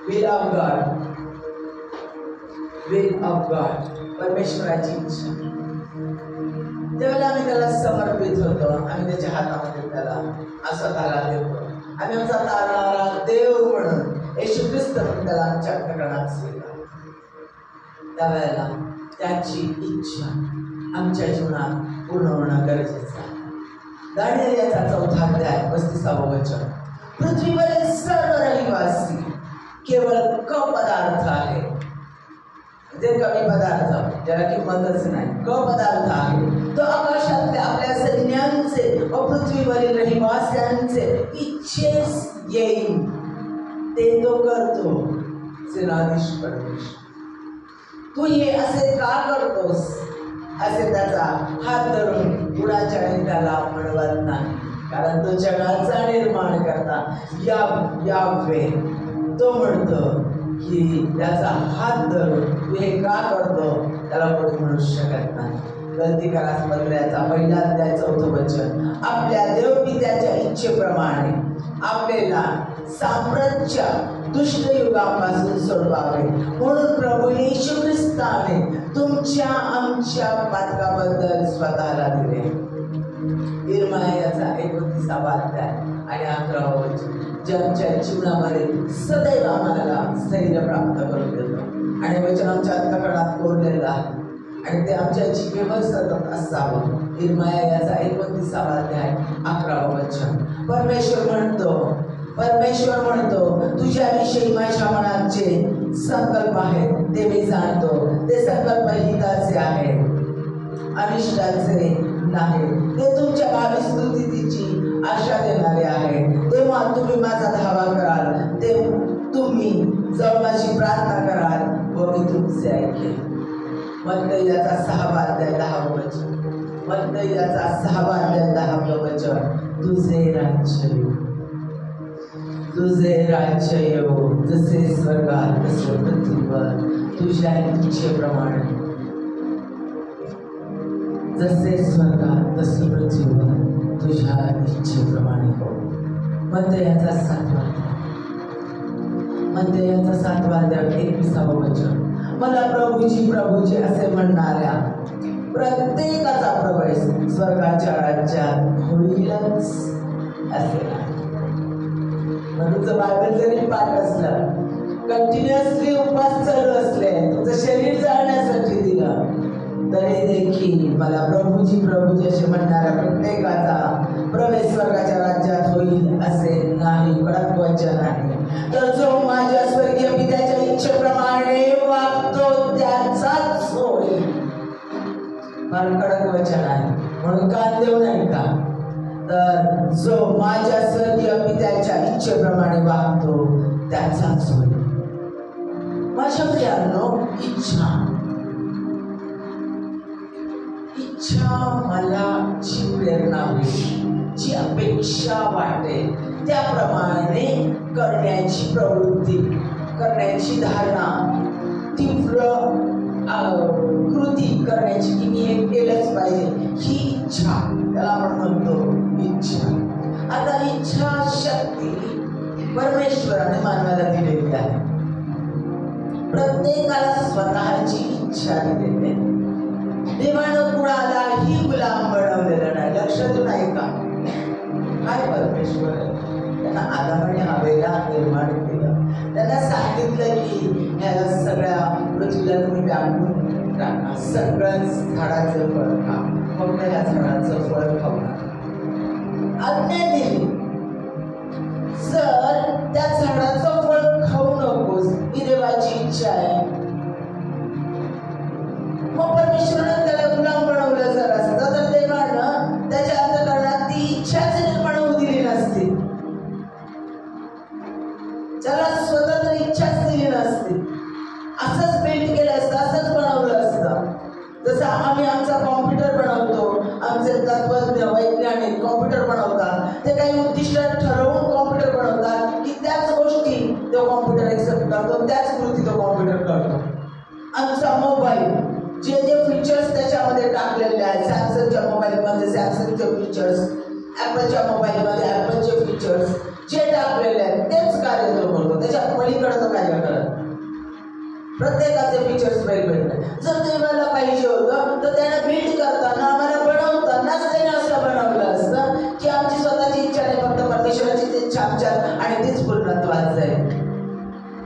Will of God, will of God, परमेश्वराची इच्छा. त्यावेळेला आम्ही त्याला समर्पित होतो, आम्ही त्याच्या हातामध्ये त्याला स्वतःला देतो. आम्ही आमचा तारणारा देव म्हणून येशू ख्रिस्त म्हणून त्याला आमच्या अंतःकरणात स्वीकारतो. त्यावेळेला त्याची इच्छा आमच्या जीवनात पूर्ण होणं गरजेचं आहे. दानिएल याचा 4 अध्याय 35 वचन. पृथ्वीवरील सर्व रहिवासी केवळ क पदार्थ आहे, जे कमी पदार्थ ज्याला किंमतच नाही, क पदार्थ आहे. तो आकाशातल्या आपल्या सैन्यांचे व पृथ्वीवरील रहिवास्यांचे इच्छेस येईल ते तो करतो. सेनाधीश परमेश्वर, तू हे असे का करतोस असे त्याचा हात धरून कुणाच्याने त्याला म्हणवत नाही, कारण तो जगाचा निर्माण करता यावे. तो म्हणतो की त्याचा हात धरून तू हे का करतो, त्याला कोणी म्हणू शकत नाही. गलतीकारास पत्राचा 1 अध्याय 4 वचन. आपल्या देवपित्याच्या इच्छेप्रमाणे आपल्याला सांप्रतच्या दुष्ट युगापासून सोडवावे म्हणून प्रभू येशू ख्रिस्ताने तुमच्या आमच्या पातकाबद्दल स्वतःला दिले. इर्मायाचा 29 अध्याय आणि 11 वचन. जे आमच्या जीवनामध्ये सदैव आम्हाला स्थैर्य प्राप्त करून देतो आणि वचन आमच्या अंतःकरणात कोरलेलं आहे आणि ते आमच्या जिभेवर सतत असावं. इर्माया याचा 29 अध्याय 11 वचन. परमेश्वर म्हणतो तुझ्याविषयी माझ्या मनाचे संकल्प आहेत ते मी जाणतो. ते संकल्प हिताचे आहेत, अनिष्टाचे नाही. ते तुमच्या भावी स्तुतीची आशा देणारे आहे. तेव्हा तुम्ही माझा धावा कराल, ते तुम्ही जाऊन माझी प्रार्थना कराल व मी तुमचे ऐकेन. मत्तई याचा 6 अध्याय 10 वचन. मत्तई याचा 6 अध्याय 10 वचन. तुझे राज्य येऊ, तुझे राज्य येऊ, जसे स्वर्गात तसे पृथ्वीवर, तुझ्या इच्छेप्रमाणे. जसे स्वर्गात तसे पृथ्वीवर, तुझ्या इच्छेप्रमाणे हो. मत्तई याचा 7 अध्याय 21 वचन. मला प्रभूजी असे म्हणणाऱ्या प्रत्येकाचा प्रवेश स्वर्गाच्या राज्यात होईलच असे नाही. म्हणून जर बायबल जरी पाठ असलं, कंटिन्युअसली उपवास चालू असले, तुमचं शरीर जाळण्यासाठी दिलं, तरी देखील मला प्रभूजी असे म्हणणाऱ्या प्रत्येकाचा प्रवेश स्वर्गाच्या राज्यात होईल असे नाही. कडक वचन आहे. तर जो माझ्या स्वर्गीय पित्याच्या इच्छेप्रमाणे वागतो त्याचाच होईल. फार कडक वचन आहे, म्हणून कान देऊ नाही का. तर जो माझ्या स्वर्गीय पित्याच्या इच्छेप्रमाणे वागतो त्याचाच होईल. माझ्या प्रियांनो, इच्छा मला जी प्रेरणा होईल, जी अपेक्षा वाटते त्याप्रमाणे करण्याची प्रवृत्ती, करण्याची धारणा, तीव्र कृती करण्याची की मी हे केलंच पाहिजे, ही इच्छा, त्याला आपण म्हणतो इच्छा. आता इच्छा शक्ती परमेश्वराने मानवाला दिलेली आहे. प्रत्येकाला स्वतःची इच्छा दिलेली आहे. देवानं कुणालाही गुलाम बनवलेलं नाही. लक्ष देऊन ऐका, काय परमेश्वर त्यांना आदाम आणि हवेला निर्माण केलं. त्यांना सांगितलं की ह्या सगळ्या पृथ्वीला तुम्ही व्यापून टाका, सगळंच झाडाचं फळ खा, फक्त ह्या झाडाचं फळ खाऊ नका. आज्ञा दिली, जर त्या झाडाचं फळ खाऊ नकोस ही देवाची इच्छा आहे. मग परमेश्वरानं त्याला गुलाम बनवलं जर असतं तर देवानं त्याच्या अंतःकरणात ती इच्छाच निर्माण होऊ दिली नसती, त्याला स्वतंत्र इच्छाच दिली नसती. असंच बिल्ड केलं असतं, असंच बनवलं असतं. जसं आम्ही आमचा कॉम्प्युटर बनवतो, आमचे तत्वज्ञ वैज्ञानिक कॉम्प्युटर बनवतात, ते काही उद्दिष्ट ठरवून कॉम्प्युटर बनवतात की त्याच गोष्टी तो कॉम्प्युटर एक्सेप्ट करतो, त्याच कृती तो कॉम्प्युटर करतो. आमचा मोबाईल, जे जे फीचर्स त्याच्यामध्ये टाकलेले आहेत, सॅमसंगच्या मोबाईलमध्ये सॅमसंगचे फीचर्स, ॲपलच्या मोबाईलमध्ये ॲपलचे फीचर्स जे टाकलेले आहेत तेच कार्य तो करतो, त्याच्या पलीकडे तो कार्य प्रत्येकाचे फीचर्स वेगवेगळे. जर देवाला पाहिजे होतं तर त्याने बिल्ड करताना आम्हाला बनवतानाच त्याने असं बनवलं असतं की आमची स्वतःची इच्छा नाही, फक्त परमेश्वराची इच्छा आमच्यात आणि तीच पूर्णत्वात जाईल.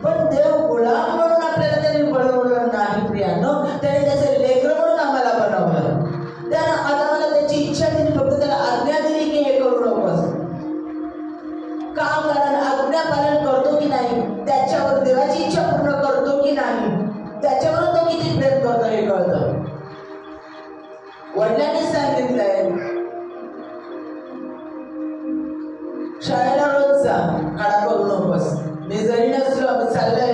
पण देव गुलाम म्हणून आपल्याला त्याने बनवलं नाही प्रियानो, त्याने त्याचे लेकरं म्हणून आम्हाला बनवलं. त्यानं आता मला त्याची इच्छा दिली, फक्त त्याला आज्ञा दिली की हे करू नकोस. का? कारण आज्ञा पालन करतो की नाही, त्याच्यावर देवाची इच्छा पूर्ण करतो की नाही, त्याच्यावर तो किती प्रेम करतो हे कळतं. वडिलांनी सांगितलंय शाळेला रोज जा, खाडा करू नकोस. मी जरी नसलो, मी चाललोय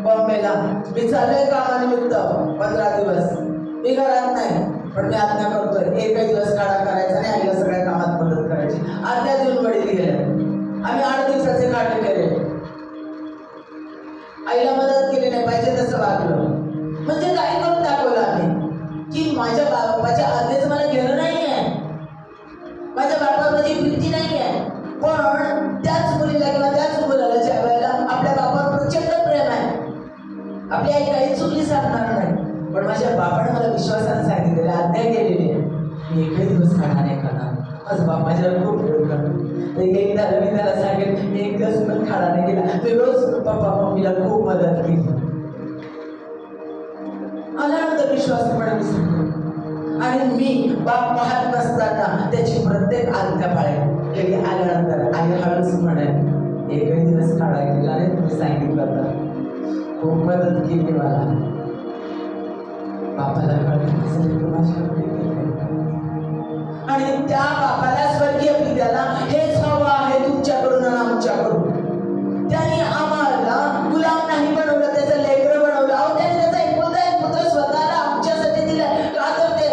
बॉम्बेला, मी चाललोय कामानिमित्त 15 दिवस, मी घरात नाही, पण मी आज्ञा करतोय एकही दिवस खाडा करायचा नाही, आईला सगळ्या कामात मदत करायची. आज्ञा देऊन वडील गेले. आम्ही 8 दिवसाचे खाडे केले, आईला मदत केली नाही, पाहिजे तसं वागलो. म्हणजे काय करून दाखवलं आम्ही की माझ्या बापाच्या आज्ञेचं मला घेणं नाहीये, माझ्या बापावर माझी प्रीती नाहीये. पण त्याच मुलीला किंवा त्याच मुलाला ज्या वेळेला आपल्या बापावर प्रचंड प्रेम आहे, आपली आई काही चुकली सांगणार नाही, पण माझ्या बापाने मला विश्वासाने सांगितलेलं, आज्ञा केलेली आहे, मी एकही दिवस खाणार नाही खाणार. माझा बाप माझ्यावर खूप प्रेम करतो. एकदा मी त्याला सांगेल, मी एक दिवस पण खाडा नाही केला. मी रोज पप्पा मम्मीला खूप मदत केली. आल्यानंतर विश्वासपणे मी सांगतो आणि मी बाप पाहत नसताना त्याची प्रत्येक आज्ञा पाळेल. घरी आल्यानंतर आई हळूच म्हणेल, एकही दिवस खाडा केला नाही, तुम्ही सांगितलं तर खूप मदत केली मला. बापाला आणि त्या बापाला स्वर्गीय पित्याला हेच हवं आहे तुमच्याकडून आणि आमच्याकडून. त्याने आम्हाला गुलाम नाही बनवलं, त्याचं लेकरं बनवलं. अहो, त्याने त्याचा एक पुत्र स्वतःला आमच्यासाठी दिलाय. का तर ते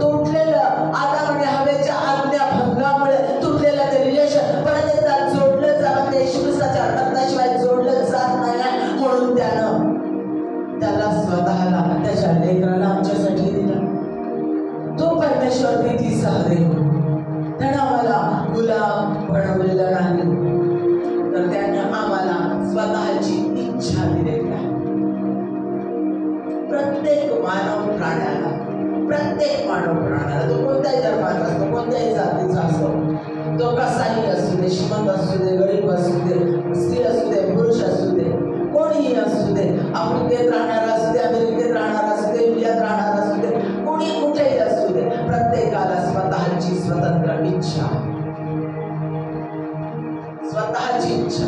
तुटलेलं आता म्हणजे हवेच्या आज्ञा भंगामुळे तुटलेलं ते रिलेशन परत एकदा जोडलं जावं, ते येशूख्रिस्ताच्या रक्ताशिवाय जोडलं जात नाही, म्हणून त्यानं त्याला स्वतःला त्याच्या लेकराला आमच्यासाठी दिला. तो परमेश्वर प्रीतीचा देव. त्यानं आम्हाला गुलाम बनवलेला नाही, तर त्याने आम्हाला स्वतःची इच्छा दिलेली आहे. प्रत्येक मानव प्राण्याला तो कोणत्याही धर्माचा असतो, कोणत्याही जातीचा असतो, तो कसाही असू दे, श्रीमंत असू दे, गरीब असू दे, स्त्री असू दे, पुरुष असू दे, कोणीही असू दे, आफ्रिकेत राहणारा असू दे, अमेरिकेत राहणारा असू दे, इंडियात राहणारा असू दे, कोणी कुठेही असू दे, प्रत्येकाला स्वतःची स्वतंत्र इच्छा, स्वतःची इच्छा,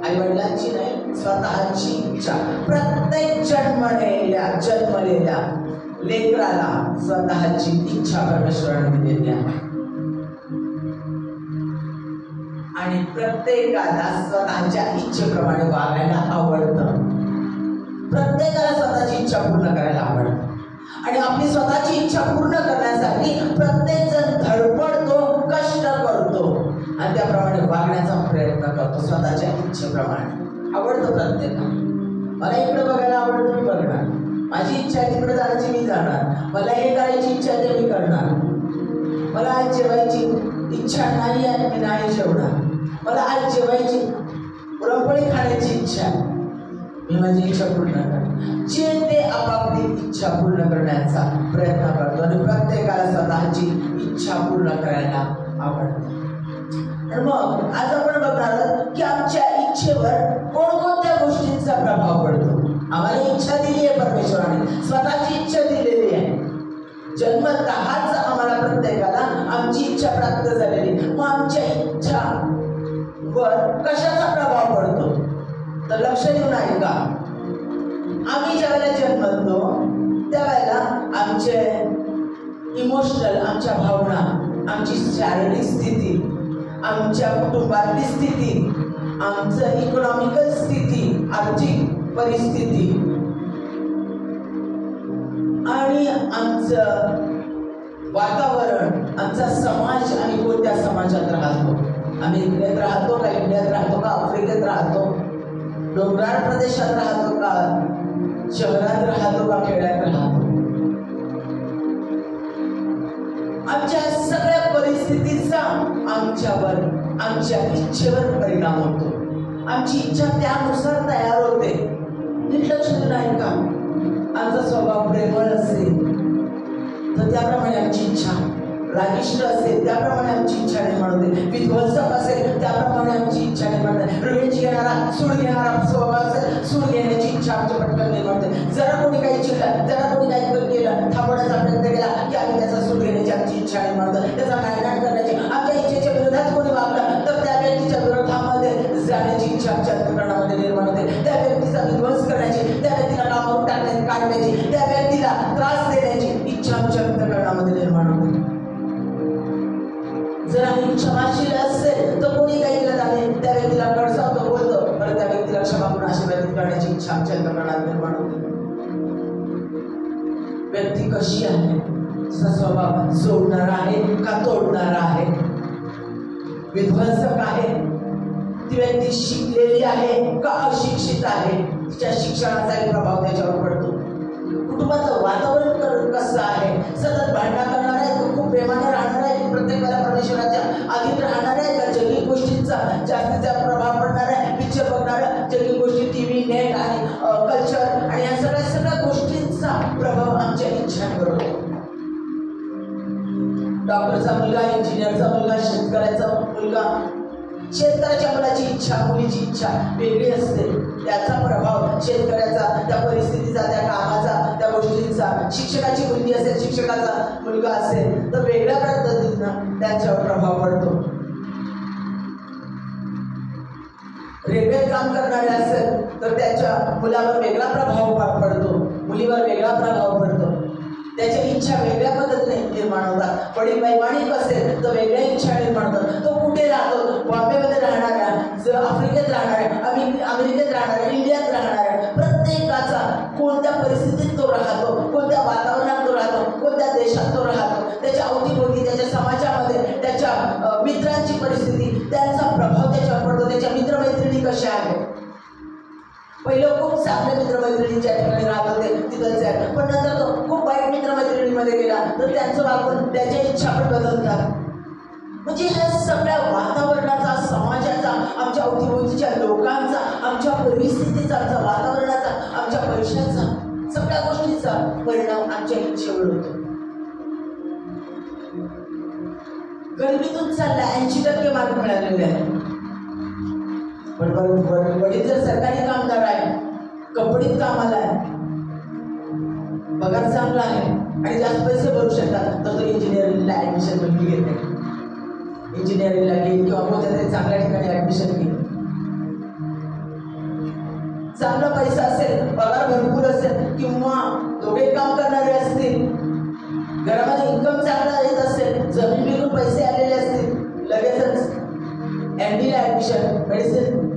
आई वडिलांची नाही, स्वतःची इच्छा. प्रत्येक जन्मलेल्या लेकराला स्वतःची इच्छा परमेश्वराने दिलेली आहे. आणि प्रत्येकाला स्वतःच्या इच्छेप्रमाणे वागायला आवडतं. प्रत्येकाला स्वतःची इच्छा पूर्ण करायला आवडतं. आणि आपली स्वतःची इच्छा पूर्ण करण्यासाठी प्रत्येक जण धडपडतो, कष्ट करतो आणि त्याप्रमाणे वागण्याचा प्रयत्न करतो स्वतःच्या इच्छेप्रमाणे. आवडतं प्रत्येकाला. मला इकडे बघायला आवडतं, मी बघणार. माझी इच्छा आहे तिकडे जाण्याची, मी जाणार. मला हे करायची इच्छा आहे ते मी करणार. मला आज जेवायची इच्छा नाही आहे, मी नाही जेवणार. मला आज जेवायची पुरणपोळी खाण्याची इच्छा आहे, मी माझी इच्छा पूर्ण करणार. जे ते आपापली इच्छा पूर्ण करण्याचा प्रयत्न करतो आणि प्रत्येकाला स्वतःची इच्छा पूर्ण करायला आवडते. आणि मग आज आपण बघणार की आमच्या इच्छेवर कोणकोणत्या गोष्टींचा प्रभाव पडतो. आम्हाला इच्छा दिली आहे परमेश्वराने, स्वतःची इच्छा दिलेली आहे. जन्मतःच आम्हाला प्रत्येकाला आमची इच्छा प्राप्त झालेली. मग आमच्या इच्छा वर कशाचा प्रभाव पडतो तर लक्ष देऊन ऐका. आम्ही ज्या वेळेला जन्मतो त्यावेळेला आमचे इमोशनल, आमच्या भावना, आमची शारीरिक स्थिती, आमच्या कुटुंबातली स्थिती, आमचं इकॉनॉमिकल स्थिती, आर्थिक परिस्थिती आणि आमचं वातावरण, आमचा समाज आणि कोणत्या समाजात राहतो. आम्ही इकडे राहतो का, इंडियात राहतो का, आफ्रिकेत राहतो, डोंगराळ प्रदेशात राहतो का, शहरात राहतो का, खेड्यात राहतो. आमच्या सगळ्या परिस्थितीचा आमच्यावर, आमच्या इच्छेवर परिणाम होतो. आमची इच्छा त्यानुसार तयार होते. निर्लक्ष नाही का? आमचा स्वभाव प्रेमळ असेल तर त्याप्रमाणे आमची इच्छा, रागिष्ट असेल त्याप्रमाणे आमची इच्छा निर्माण होते, विध्वंसक असेल त्याप्रमाणे आमची इच्छा निर्माण होते, रिव्हेंज घेणारा, सूड घेणारा स्वभाव असेल, सूड घेण्याची इच्छा आमच्या पटकन निर्माण होते. जरा कोणी काही चिडलं, जरा कोणी काही केलं, थांबवण्याचा प्रयत्न केला की आम्ही त्याचा सूड घेण्याची आमची इच्छा निर्माण होते, त्याचा नायनाट करण्याची, आमच्या इच्छेच्या विरोधात कोणी वागलं तर त्या व्यक्तीच्या विरोधामध्ये जाण्याची इच्छा आमच्या अंतःकरणामध्ये निर्माण होते, त्या व्यक्तीचा विध्वंस करण्याची, त्या व्यक्तीला कामावून काढण्याची, त्या व्यक्तीला त्रास देण्याची इच्छा आमच्या अंतःकरणामध्ये निर्माण होते. जर आम्ही क्षमाशील असेल तर कोणी काही केलं आम्ही त्या व्यक्तीला कडसावतो, बोलतो, परत त्या व्यक्तीला क्षमा करून आशीर्वादित करण्याची इच्छा आमच्या अंतःकरणात निर्माण होते. व्यक्ती कशी आहे, तिचा स्वभाव जोडणारा आहे का तोडणारा आहे, विध्वंसक आहे, ती व्यक्ती शिकलेली आहे का अशिक्षित आहे, तिच्या शिक्षणाचाही प्रभाव त्याच्यावर पडतो. कुटुंबाचं वातावरण कसं आहे, सतत भांडणा करणार आहे, खूप प्रेमाने राहणार आहे, प्रत्येक वेळेला परमेश्वराच्या अधीन राहणार आहे का जगी गोष्टींचा जास्तीचा प्रभाव पडणार आहे, पिक्चर बघणार आहे, जगी गोष्टी, टीव्ही, नेट आणि कल्चर आणि या सगळ्या गोष्टींचा प्रभाव आमच्या इच्छांवर होतो. डॉक्टरचा मुलगा, इंजिनियरचा मुलगा, शेतकऱ्याचा मुलगा, शेतकऱ्याच्या मुलाची इच्छा, मुलीची इच्छा वेगळी असते. त्याचा प्रभाव शेतकऱ्याचा, त्या परिस्थितीचा, त्या कामाचा, त्या गोष्टींचा, शिक्षकाची मुलगी असेल, शिक्षकाचा मुलगा असेल तर वेगळ्या पद्धतीनं त्यांच्यावर प्रभाव पडतो. रेल्वेत काम करणारे असेल तर त्याच्या मुलावर वेगळा प्रभाव पडतो, मुलीवर वेगळा प्रभाव पडतो. त्याच्या इच्छा वेगळ्या पद्धतीने निर्माण होतात. वडील वैमानिक असेल तर वेगळ्या इच्छा निर्माण होतात. तो कुठे राहतो, बॉम्बेमध्ये राहणाऱ्या, आफ्रिकेत राहणाऱ्या, अमेरिकेत राहणाऱ्या, इंडियात राहणाऱ्या, प्रत्येकाचा कोणत्या परिस्थितीत तो राहतो, कोणत्या वातावरणात तो राहतो, कोणत्या देशात तो राहतो, त्याच्या अवतीभोवती, त्याच्या समाजामध्ये त्याच्या मित्रांची परिस्थिती, त्यांचा प्रभाव त्याच्यावर पडतो. त्याच्या मित्रमैत्रिणी कशा आहेत, पहिलं खूप चांगले मित्रमैत्रिणींच्या ठिकाणी राहत होते, तिथंच आहे, पण नंतर तो खूप वाईट मित्रमैत्रिणीमध्ये गेला तर त्यांचं वागून त्याच्या इच्छा पण बदलतात. म्हणजे ह्या सगळ्या वातावरणाचा, समाजाचा, आमच्या अवतीभोवतीच्या लोकांचा, आमच्या परिस्थितीचा, आमच्या वातावरणाचा, आमच्या पैशाचा, सगळ्या गोष्टीचा परिणाम आमच्या इच्छेवर होतो. गरिबीतून चालला 80% मार्क मिळालेले आहे, पण वडील जर सरकारी कामगार आहे, कंपनीत कामाला आहे, पगार चांगला आहे आणि जास्त पैसे भरू शकतात, तर तो इंजिनिअरिंगला ऍडमिशन पण घेत नाही. इंजिनिअरिंगला घेईल किंवा कोणत्या तरी चांगल्या ठिकाणी ऍडमिशन घेईल. चांगला पैसा असेल, पगार भरपूर असेल किंवा दोघे काम करणारे असतील, घरामध्ये इन्कम चांगला येत असेल, जमीन विकून पैसे आलेले असतील, लगेचच MD ला ऍडमिशन, मेडिसिन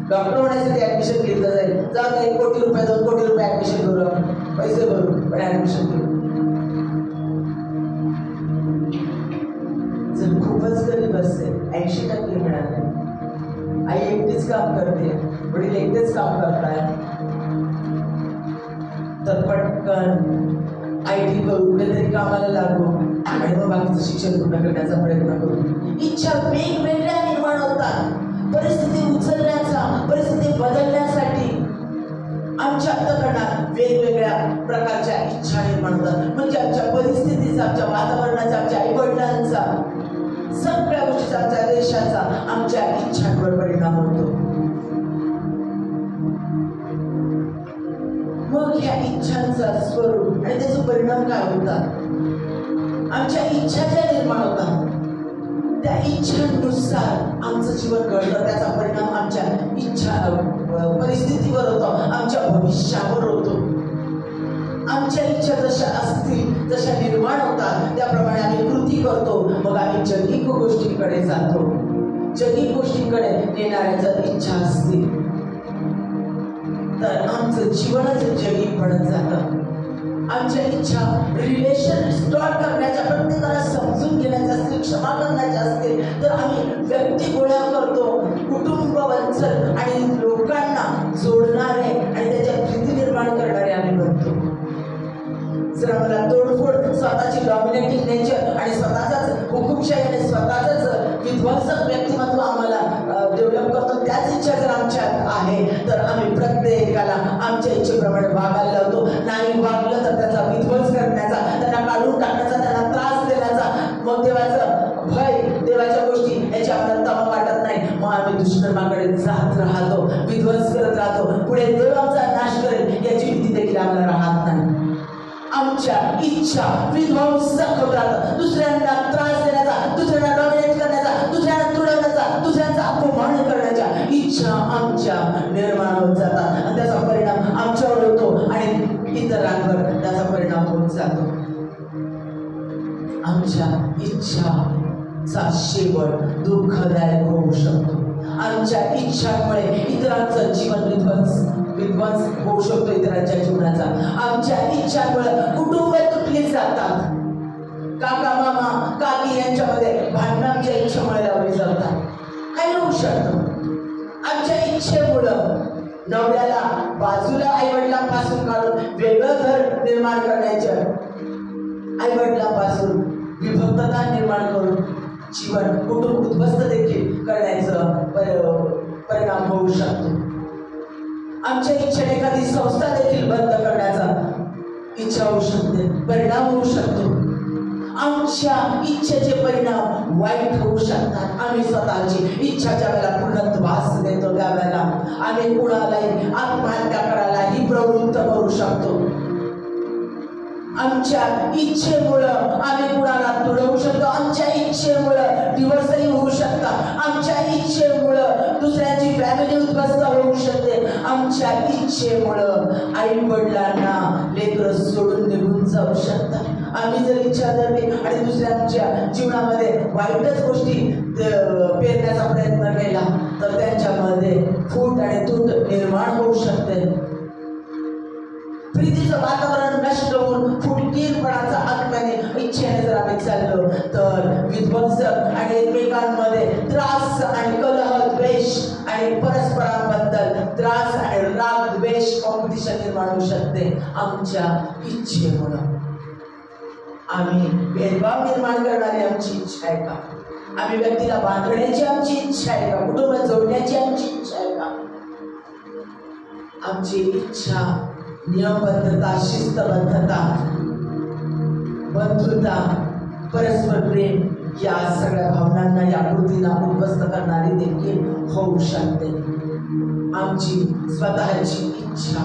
डॉक्टर होण्यासाठी ऍडमिशन घेतलं जाईल. जाऊन 1 कोटी रुपये 2 कोटी रुपये ऍडमिशन करू, पैसे भरू पण ऍडमिशन करू. जर खूपच गरीब असेल, 80% मिळाले, आई एकटीच काम करते, वडील एकटेच काम करताय, तर पटकन IT करू, कुठेतरी कामाला लागू आणि मग बाकीचं शिक्षण पूर्ण करण्याचा प्रयत्न करू. इच्छा वेगवेगळ्या निर्माण होतात. परिस्थिती उचलण्याचा, परिस्थिती बदलण्यासाठी आमच्या अंतःकरणात वेगवेगळ्या प्रकारच्या इच्छा निर्माण होतात. म्हणजे आमच्या परिस्थितीचा, आमच्या वातावरणाचा, आमच्या आईवडिलांचा, सगळ्या गोष्टीचा, आमच्या देशाचा आमच्या इच्छांवर परिणाम होतो. मग ह्या इच्छांचा स्वरूप आणि त्याचे परिणाम काय होतात, आमच्या इच्छा ज्या निर्माण होतात त्या इच्छांनुसार आमचं जीवन घडतं. त्याचा परिणाम आमच्या इच्छा परिस्थितीवर होतो, आमच्या भविष्यावर होतो. आमच्या इच्छा जशा असतील, जशा निर्माण होतात, त्याप्रमाणे आम्ही कृती करतो. मग आम्ही जगिक गोष्टींकडे जातो. जगिक गोष्टींकडे नेणाऱ्या जर इच्छा असतील तर आमचं जीवनच जगिक बनत जातं. आमच्या इच्छा रिलेशन रिस्टॉर करण्याच्या, प्रत्येकाला समजून घेण्याच्या असतील, क्षमा करण्याच्या असतील तर आम्ही व्यक्ती गोळा करतो, कुटुंब वंचन आणि लोकांना जोडणारे आणि त्याच्यात प्रीती निर्माण करणारे आम्ही बनतो. जर आम्हाला तोडफोड, स्वतःची डॉमिनेटिंग नेचर आणि स्वतःचाच हुकुमशाही आणि स्वतःच विध्वंसक व्यक्तिमत्व आम्हाला डेव्हलप करतो, त्याच इच्छा जर आमच्यात आहे तर तर आम्ही प्रत्येकाला आमच्या इच्छेप्रमाणे वागायला लावतो. नाही वागलं तर त्याचा विध्वंस करण्याचा, त्यांना काढून टाकण्याचा, त्यांना त्रास देण्याचा. मग देवाचं भय, देवाच्या गोष्टी याची आम्हाला तमा वाटत नाही. मग आम्ही दुष्कर्माकडे जात राहतो, विध्वंस करत राहतो. पुढे देव आमचा नाश करेल याची भीती देखील आम्हाला राहत नाही. आमच्या इच्छा विध्वंसक होत राहतात. दुसऱ्यांना त्रास देण्याचा, दुसऱ्यांना डॉमिनेट करण्याचा, दुसऱ्यांना तुडवण्याचा, दुसऱ्यांचा अपमान करण्याच्या इच्छा आमच्या निर्माण होत जातात आणि त्याचा परिणाम आमच्यावर होतो आणि इतरांवर त्याचा परिणाम होत जातो. आमच्या इच्छाचा शेवट दुःखदायक होऊ शकतो. आमच्या इच्छांमुळे इतरांचं जीवन विध्वंस होऊ शकतो, इतरांच्या जीवनाचा. आमच्या इच्छांमुळे कुटुंब तुटली जातात. काका मामा काकी यांच्यामध्ये भांडण आमच्या इच्छेमुळे लावली जातात. काय होऊ शकतं? आमच्या इच्छेमुळं नवऱ्याला बाजूला आईवडिलांपासून काढून वेगळं घर निर्माण करण्याच्या, आईवडिलांपासून विभक्तता निर्माण करून जीवन कुटुंब उद्ध्वस्त देखील करण्याचं परिणाम होऊ शकतो. आमच्या इच्छेने एखादी संस्था देखील बंद करण्याचा इच्छा होऊ शकते, परिणाम होऊ शकतो. आमच्या इच्छेचे परिणाम वाईट होऊ शकतात. आम्ही स्वतःची इच्छा ज्या वेळेला पूर्णत्वास देतो त्यावेळेला आम्ही कुणालाही आत्महत्या करायलाही प्रवृत्त करू शकतो. आमच्या इच्छेमुळं आम्ही कुणाला तुडवू शकतो. आमच्या इच्छेमुळं डिव्होर्सही होऊ शकतात. आमच्या इच्छेमुळं दुसऱ्याची फॅमिली उद्ध्वस्त होऊ शकते. आमच्या इच्छेमुळं आई वडिलांना लेकरं सोडून निघून जाऊ शकतात. आम्ही जर इच्छा धरली आणि दुसऱ्यांच्या जीवनामध्ये वाईटच गोष्टी पेरण्याचा प्रयत्न केला तर त्यांच्यामध्ये फूट आणि तूट निर्माण होऊ शकते. प्रीतीचं वातावरण नष्ट होऊन फुटकीरपणाचा आत्म्याने इच्छेने जर आम्ही चाललो तर विध्वंसक आणि एकमेकांमध्ये त्रास आणि कलह, द्वेष आणि परस्परांबद्दल त्रास आणि राग, द्वेष, कॉम्पिटिशन निर्माण होऊ शकते. आमच्या इच्छेमुळं आम्ही भेदभाव निर्माण करणारी आमची इच्छा आहे का? आम्ही व्यक्तीला बांधण्याची आमची इच्छा आहे का? कुटुंब जोडण्याची आमची इच्छा आहे का? आमची इच्छा नियमबद्धता, शिस्तबद्धता, बंधुता, परस्पर प्रेम या सगळ्या भावनांना, या कृतींना उद्ध्वस्त करणारी देखील होऊ शकते. आमची स्वतःची इच्छा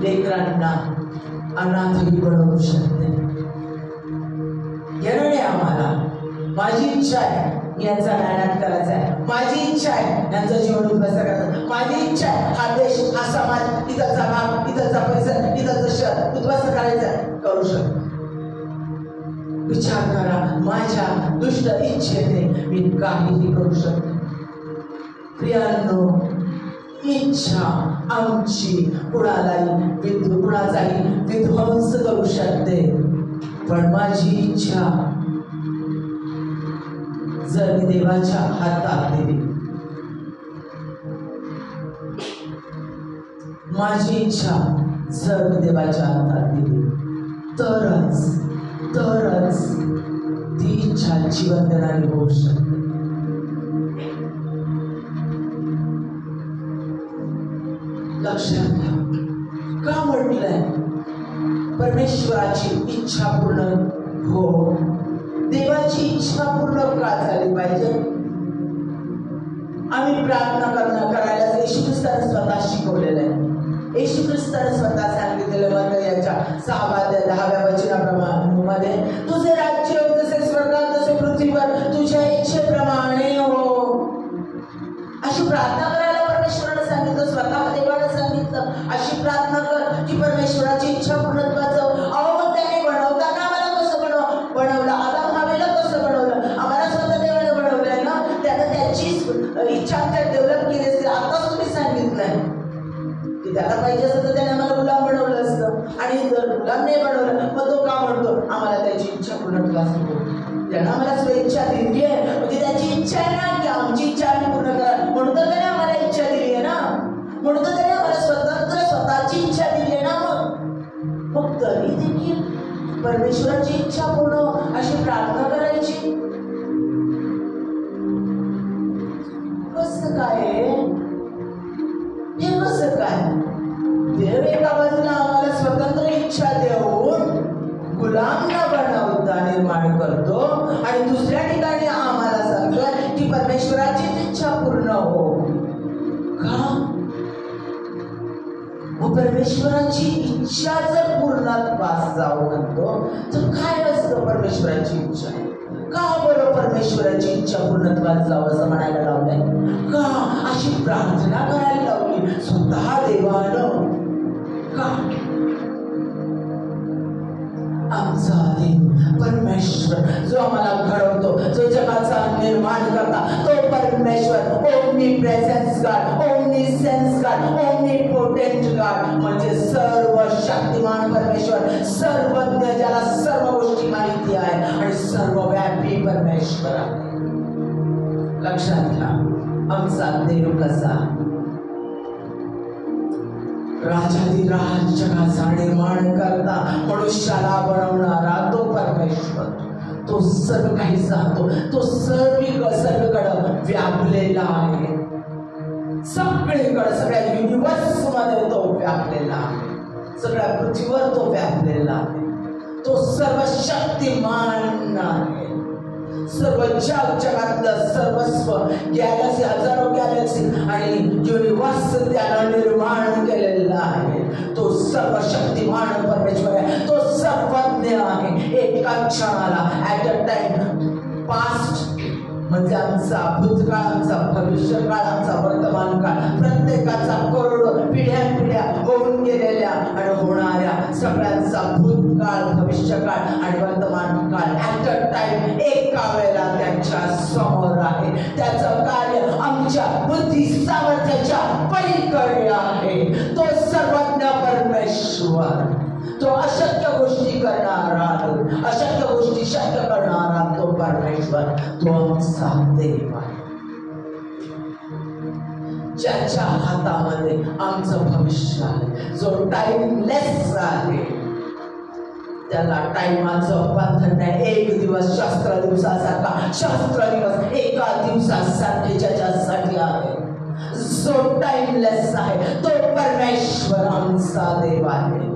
लेकरांना अनाथही बनवू शकते. येणे आम्हाला माझी इच्छा आहे यांचा नायनाट करायचा आहे, माझी इच्छा आहे यांचं जीवन उद्ध्वस्त करायचं, माझी इच्छा आहे हा देश, हा समाज, इथलचा भाग, इथलचा परिसर, इथलचं शहर उद्ध्वस्त करायचं आहे. करू शकतो. विचार करा, माझ्या दुष्ट इच्छेने मी काहीही करू शकतो. प्रियांनो, इच्छा आमची कुणाचाही विध्वंस करू शकते. पण माझी इच्छा जर मी देवाच्या हातात दिली, माझी इच्छा जर मी देवाच्या हातात दिली तरच ती इच्छा जीवन देणारी होऊ शकते. लक्षात घ्या, का म्हटलंय परमेश्वराची इच्छा पूर्ण हो? देवाची इच्छा पूर्ण का झाली पाहिजे? आम्ही प्रार्थना करायला येशू ख्रिस्ताने स्वतः शिकवलेलं आहे. येशू ख्रिस्ताने स्वतः सांगितलेलं मत्ती याच्या 6-10 वचनाप्रमाणे, तुझे राज्य जसे स्वर्गात तसे पृथ्वीवर तुझ्या इच्छेप्रमाणे हो. अशी प्रार्थना करायला परमेश्वराने सांगितलं, स्वतः देवाने सांगितलं अशी प्रार्थना कर की परमेश्वराची इच्छा पूर्णत्वाचं. अहो, मग त्याने बनवताना आम्हाला कसं बनवलं? आदाम हवेला कसं बनवलं? आम्हाला स्वतः देवाने बनवलंय ना, त्यानं त्याची इच्छा डेव्हलप केली असते. आताच तुम्ही सांगितलंय की त्याला पाहिजे असतं तर त्याने आम्हाला गुलाम बनवलं असतं, आणि जर गुलाम नाही बनवलं मग तो का म्हणतो आम्हाला त्याची इच्छा पूर्णत्वास नको? त्यानं आम्हाला स्वेच्छा दिली आहे, म्हणजे त्याची इच्छा आहे ना की आमची इच्छा आम्ही पूर्ण करा, म्हणून तर त्याने आम्हाला इच्छा दिली आहे ना, म्हणून तर त्याने आम्हाला स्वतःची इच्छा दिली आहे ना. मग तरी देखील परमेश्वराची इच्छा पूर्ण अशी प्रार्थना करायची? कसं काय? हे कसं काय? परमेश्वराची इच्छा पूर्ण हो. का? परमेश्वराची इच्छा जर पूर्णत्वास जाऊ म्हणतो तर काय असतं परमेश्वराची इच्छा? का बरं परमेश्वराची इच्छा पूर्णत्वास जावं असं म्हणायला लावलंय? का अशी प्रार्थना करायला लावली स्वतः देवानं? का? आमचा देव परमेश्वर जो आम्हाला घडवतो, जो जगाचा निर्माण करता, तो परमेश्वर omni presence God, omni sense God, omni potent God म्हणजे सर्व शक्तिमान परमेश्वर, सर्वज्ञ, ज्याला सर्व गोष्टी माहिती आहे आणि सर्वव्यापी परमेश्वर आहे. लक्षात घ्या आमचा देव कसा? राजाधिराज जगाचा निर्माण करता, मनुष्याला बनवणारा तो परमेश्वर, तो सर्व काही जातो, तो सर्वीकडे व्यापलेला आहे. सगळीकडे सगळ्या युनिवर्स मध्ये तो व्यापलेला आहे, सगळ्या पृथ्वीवर तो व्यापलेला आहे. तो सर्व शक्तिमान आहे. सर्व जगातलं सर्वस्व, गॅलेक्सी, हजारो गॅलेक्सी आणि युनिवर्स त्याला निर्माण केलेला आहे. तो सर्व शक्तिमान परमेश्वर आहे, तो सर्वज्ञ आहे. एका क्षणाला ऍट अ टाइम पास्ट म्हणजे आमचा भूतकाळ, आमचा भविष्यकाळ, आमचा वर्तमान काळ, प्रत्येकाचा करोडो पिढ्या होऊन गेलेल्या आणि होणाऱ्या सगळ्यांचा भूतकाळ, भविष्यकाळ आणि वर्तमान काळ ऍट अ टाइम एका वेळेला त्यांच्या समोर आहे. त्याचं कार्य आमच्या बुद्धी सामर्थ्याच्या पलीकडे आहे. तो सर्वज्ञ परमेश्वर, तो अशक्य गोष्टी करणारा, अशक्य गोष्टी शक्य करणारा तो परमेश्वर, तो आमचा देव आहे. ज्याच्या हातामध्ये आमचं भविष्य आहे, जो टाइमलेस आहे, त्याला टाइमाचं बंधन नाही. एक दिवस शास्त्र दिवसासारखा, शास्त्र दिवस एका दिवसासारखे ज्याच्यासाठी आहे, जो टाइमलेस आहे, तो परमेश्वर आमचा देव आहे.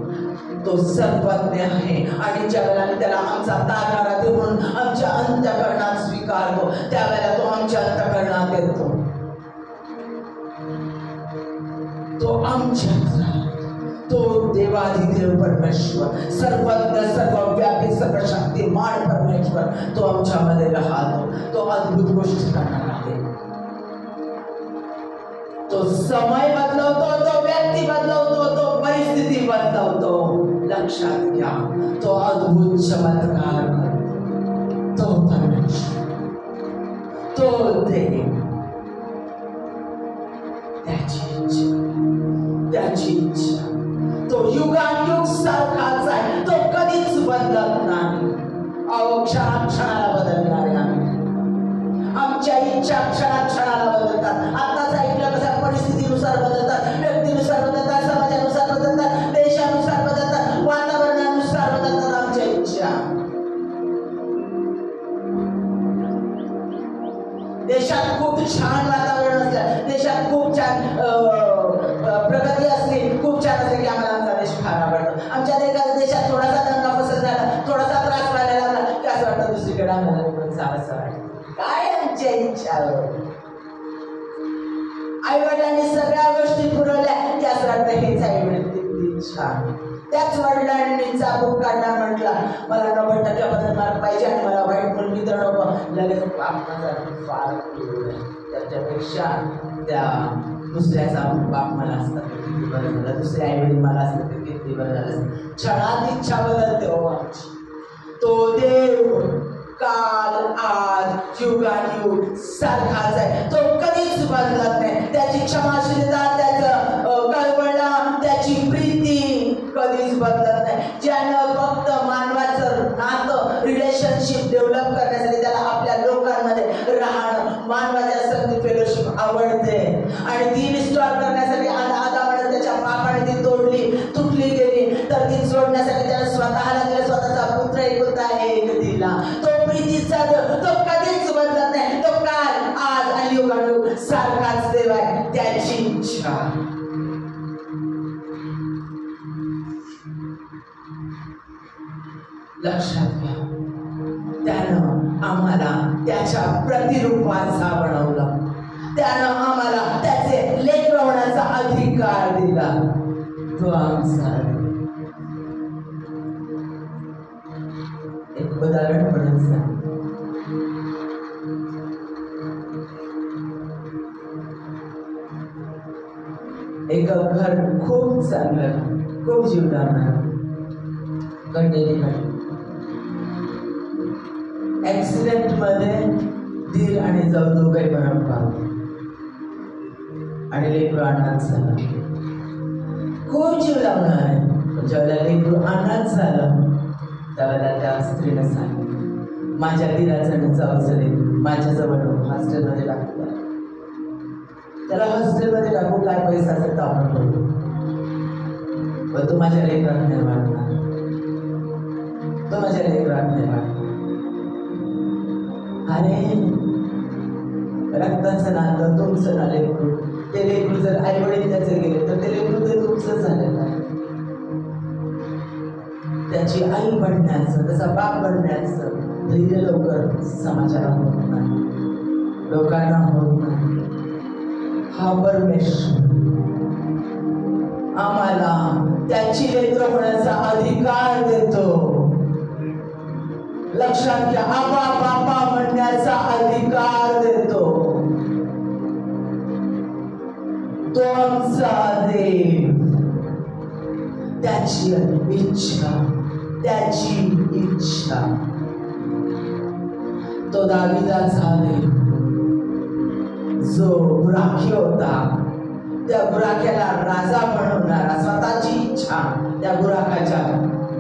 तो सर्वज्ञ आहे आणि ज्या वेळेला त्याला आमचा तारणारा देव म्हणून आमच्या अंतःकरणात स्वीकारतो, त्यावेळेला तो आमच्या अंतःकरणात येतो. तो आमच्यात तो देवाधिदेव परमेश्वर, सर्वज्ञ, सर्वव्यापी, सर्वशक्तिमान परमेश्वर, तो आमच्यामध्ये राहतो. तो अद्भुत गोष्टी करणार आहे. तो समय बदलवतो, तो व्यक्ती बदलवतो, तो परिस्थिती बदलवतो. लक्षात घ्या तो अद्भुत चमत्कार करतो. तो परमेश्वर, तो देव, त्याची इच्छा तो युगानुयुग सारखाच आहे. तो कधीच बदलत नाही. अहो क्षणाला बदलणारे आम्ही, आमच्या इच्छा क्षणाला बदलतात. आताच ऐकलं कसं परिस्थितीनुसार बदलतात, व्यक्तीनुसार बदलतात, समाजानुसार बदलतात, देशानुसार बदलतात, वातावरणानुसार बदलतात आमच्या इच्छा. देशात खूप छान वातावरण असलं, देशात खूप छान प्रगती असली, खूप छान असली की आम्हाला आमचा देश फार आवडतो. आमच्या देशात थोडासा दंगा फसत झाला, थोडासा त्रास व्हायला लागला की असं वाटतं दुसरीकडे आम्हाला जावंसं वाटतं. काय आमच्या इच्छा? आई वडिलांनी सगळ्या गोष्टी पुरवल्या की असं वाटतं हेच आई वडील किती छान. त्याच वडिलांनी चाबूक काढला, म्हटला मला 90% मार्क पाहिजे आणि मला वाईट म्हणून मित्र नको, लगेच फार त्याच्यापेक्षा त्या दुसऱ्याचा बाप मला असता किती बरं झालं, दुसरे आई वडील मला असतं तर किती बरं झालं. क्षणात इच्छा बदलते हो आमची. तो देव काल, आज, युगानुयुग सारखाच आहे. तो कधीच बदलत नाही. त्याची क्षमाशीलता, त्याचं कळवळा, त्याची प्रीती कधीच बदलत नाही. ज्यानं फक्त मानवाचं नातं, रिलेशनशिप डेव्हलप करण्यासाठी त्याला आपल्या लोकांमध्ये राहणं, मानवाच्या संगती फेलोशिप आवडते आणि ती रिस्टोर करण्यासाठी आदामाने त्याच्या पापाने ती तुटली गेली, तर ती जोडण्यासाठी त्याला स्वतःला दिला, स्वतःचा पुत्र एकुलता एक दिला. तो प्रीतीचा देव, तो कधीच बदलत नाही. तो काल, आज आणि युगानुयुग सारखाच देव आहे. त्याची इच्छा लक्षात घ्या. त्यानं आम्हाला त्याच्या प्रतिरूपाचा बनवलं. त्यानं आम्हाला त्याचे लेकरं होण्याचा अधिकार दिला. तो आमचा एक उदाहरण म्हणून सांग. एक घर खूप चांगलं, खूप जीव लावणार घडलेली ऍक्सिडेंट मध्ये दीर आणि जाऊ दोघे मरण पावले आणि लेकरू अनाथ झाला. खूप जीव लावणार आहे. ज्यावेळेला लेकरू अनाथ झालं त्यावेळेला त्या स्त्रीनं सांगितलं, माझ्या दीराचं आणि जाऊचं लेकरू माझ्याजवळ हॉस्टेलमध्ये टाकलं. त्याला हॉस्टेलमध्ये टाकू, काय पैशाचं तापण करू, पण तो माझ्या लेकरात नाही वाटणार, तो माझ्या लेकरात नाही वाटणार. अरे रक्ताचं नातं तुमचं ना लेकरू, ते लेकरू जर आई वडील त्याचे गेले तर ते लेकरू ते तुमचं झालेलं आहे. त्याची आई बनण्याचं, त्याचा बाप बनण्याचं धैर्य लवकर समाजाला होत नाही, लोकांना होत नाही. हा परमेश्वर आम्हाला त्याची लेकरं होण्याचा अधिकार देतो. लक्षात घ्या, आबा बापा म्हणण्याचा अधिकार देतो. तो आमचा देव, त्याची इच्छा, त्याची इच्छा. तो दाविदाचा देव जो बुराखी होता, त्या बुराख्याला राजा बनवणारा, स्वतःची इच्छा त्या बुराखाच्या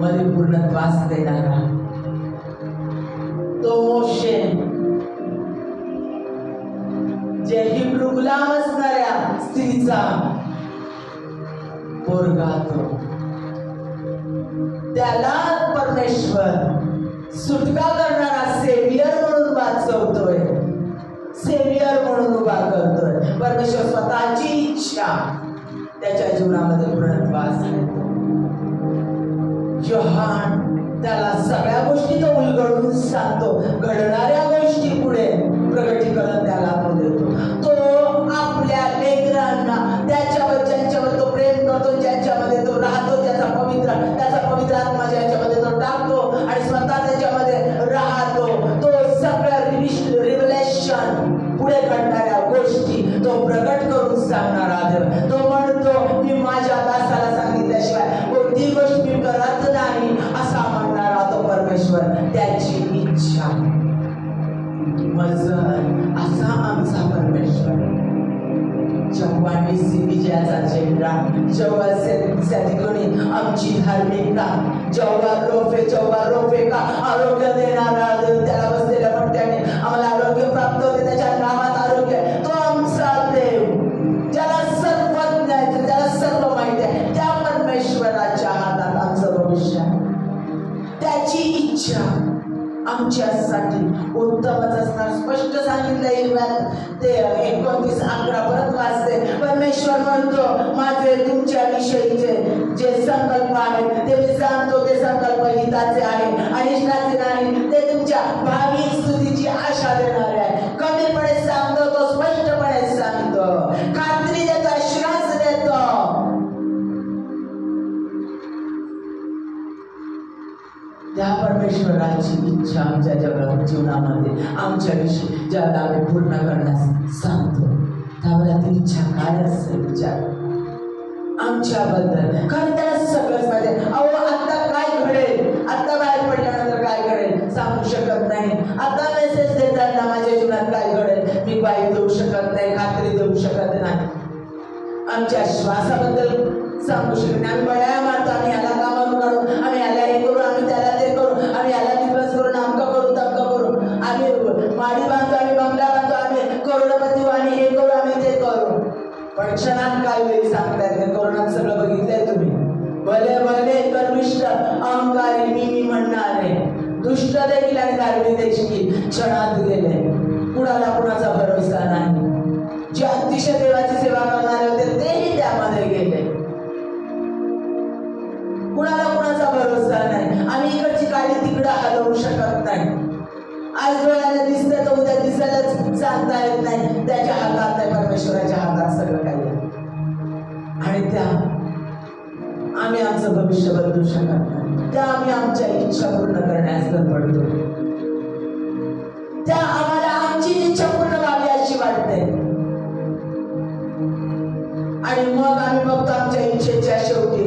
मध्ये पूर्णत्वास देणारा. तो मोशे जे हिब्रू गुलाम असणाऱ्या स्त्रीचा पोरगा, तो त्याला परमेश्वर सुटका करणारा सेवियर म्हणून वाचवतोय, सेवियर म्हणून उभा करतोय. परमेश्वर स्वतःची इच्छा त्याच्या जीवनामध्ये पूर्णत्वास देतो. योहान त्याला सगळ्या गोष्टी तो उलगडून सांगतो, घडणाऱ्या गोष्टी पुढे प्रगटीकरण त्याला तो देतो. तो आपल्या लेकरांना त्याच्यावर, ज्यांच्यावर तो प्रेम करतो, ज्यांच्यामध्ये तो राहतो, त्याचा पवित्र आत्मा ज्यांच्यामध्ये तो टाकतो आणि स्वतः त्याच्यामध्ये राहतो, तो सगळं रिव्हलेशन पुढे घडणाऱ्या गोष्टी तो प्रगट करून सांगणारा देव. तो म्हणतो, मी माझ्या दासाला सांगितल्याशिवाय कोणती गोष्ट मी करत नाही असा म्हणणारा तो परमेश्वर, त्याची इच्छा. असा आमचा परमेश्वर. जेव्हा विजयाचा चेहरा, जेव्हा सद्गुणी आमची धार्मिकता, जेव्हा रोफे का आरोग्य देणारा देव, त्याला बसलेल्या पट्ट्याने आम्हाला आरोग्य प्राप्त होते, त्याच्या नावात आरोग्य. तो आमचा देव, ज्याला सर्वज्ञ आहे, ज्याला सर्व माहिती आहे, त्या परमेश्वराच्या हातात आमचं भविष्य आहे. त्याची इच्छा आमच्यासाठी उत्तमच असणार. स्पष्ट सांगितलं ते 29:11 परत वाचते. परमेश्वर म्हणतो, माझे तुमच्या विषयीचे जे संकल्प आहेत ते मी सांगतो, ते संकल्प हिताचे आहे, अनिष्टाचे नाही. ते तुमच्या भावी स्तुतीची आशा देणारे आहे. कमीपणे सांगतो, तो स्पष्टपणे सांगतो, खात्री देतो, आश्वास देतो. त्या परमेश्वराची इच्छा आमच्या जीवनामध्ये आमच्याविषयी ज्याला आम्ही पूर्ण करण्यास सांगतो, त्यावेळेला ती इच्छा काय असेल विचार आमच्याबद्दल. कारण त्याला सगळंच माहिती आहे. अहो, आता काय घडेल, आता बाहेर पडल्यानंतर काय घडेल सांगू शकत नाही. आता मेसेज देताना माझ्या जीवनात काय घडेल मी ग्वाही देऊ शकत नाही, खात्री देऊ शकत नाही. आमच्या श्वासाबद्दल सांगू शकत नाही. आम्ही बड्या मारतो, आम्ही याला कामावर काढू, आम्ही याला हे करू, आम्ही त्याला ते करू, आम्ही याला दिवस करू, नामकं करू, तमकं करू, आम्ही माडी बांधतो, आम्ही बंगला बांधतो, आम्ही करोडपती होऊ, आम्ही हे करू, आम्ही ते करू. पण क्षणात काय वेळी सांगतायत का? कोरोनात सगळं बघितलंय तुम्ही. भले भले गर्विष्ठ अहंकारी मी म्हणणारे दुष्ट देखील आणि धार्मिक देखील क्षणात गेले. कुणाला कुणाचा भरोसा नाही. जे अतिशय देवाची सेवा करणारे होते तेही त्यामध्ये गेले. कुणाला कुणाचा भरोसा नाही. आम्ही इकडची काळी तिकडं हलवू शकत नाही. आज डोळ्याला दिसतं तर उद्या दिसायलाच सांगता येत नाही. त्याच्या हातात आहे, परमेश्वराच्या हातात सगळं काही आहे. आणि त्या आम्ही आमचं भविष्य बदलू शकत नाही. त्या आम्ही आमच्या इच्छा पूर्ण करण्यास धडपडतो. त्या आम्हाला आमची इच्छा पूर्ण व्हावी अशी वाटते. आणि मग आम्ही बघतो आमच्या इच्छेच्या शेवटी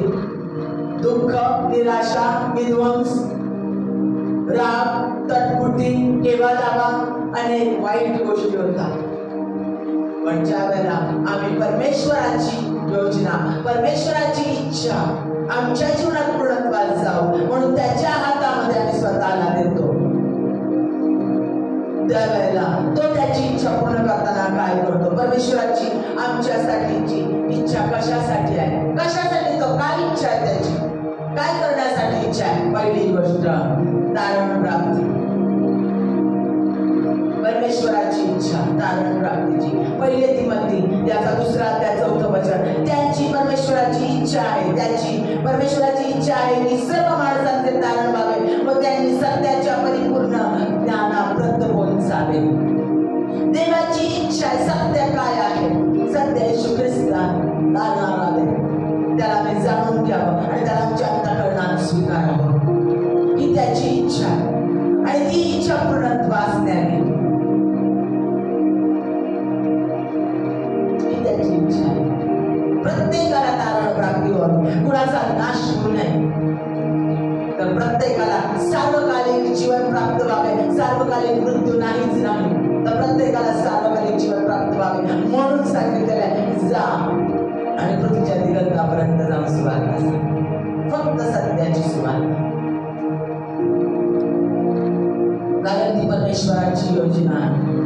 दुःख, निराशा, विध्वंस, राग, तटपुटी, केवादावा, अनेक वाईट गोष्टी होतात. पण ज्या वेळेला आम्ही परमेश्वराची योजना, परमेश्वराची इच्छा आमच्या जीवनात पूर्णत्वास जाऊ म्हणून त्याच्या हातामध्ये आम्ही स्वतःला देतो, त्यावेळेला तो त्याची इच्छा पूर्ण करताना काय करतो? परमेश्वराची आमच्यासाठीची इच्छा कशासाठी आहे? कशासाठी तो काय इच्छा आहे? त्याची काय करण्यासाठी इच्छा आहे? पहिली गोष्ट तारण प्राप्ती. परमेश्वराची इच्छा तारण प्राप्तीची. पहिले तिमोथी याचा 2 अध्याय 4 वचन. त्याची परमेश्वराची इच्छा आहे, त्याची परमेश्वराची इच्छा आहे की सर्व माणसांचे तारण व्हावे व त्यांनी सत्याच्या परिपूर्ण ज्ञानापर्यंत पोहोचावे. देवाची इच्छा आहे. सत्य काय आहे? सत्य येशू ख्रिस्त तारणारा देव. त्याला आम्ही जाणून घ्यावं आणि त्याला आमच्या अंतःकरणात स्वीकारावं ही त्याची इच्छा आहे. आणि ती इच्छा पूर्णत्वास न्यावी ही त्याची इच्छा आहे. प्रत्येकाला तारण प्राप्ती व्हावी, कुणाचा नाश होऊ नये. तर प्रत्येकाला सार्वकालिक जीवन प्राप्त व्हावे. सार्वकालिक मृत्यू नाहीच नाही, तर प्रत्येकाला सार्वकालिक जीवन प्राप्त व्हावे म्हणून सांगितलेलं आहे, जा आणि पृथ्वीच्या दिगंतापर्यंत जाऊन सुवार्ता सांग. फक्त सत्याची सुवार्ता. कारण ती परमेश्वराची योजना आहे.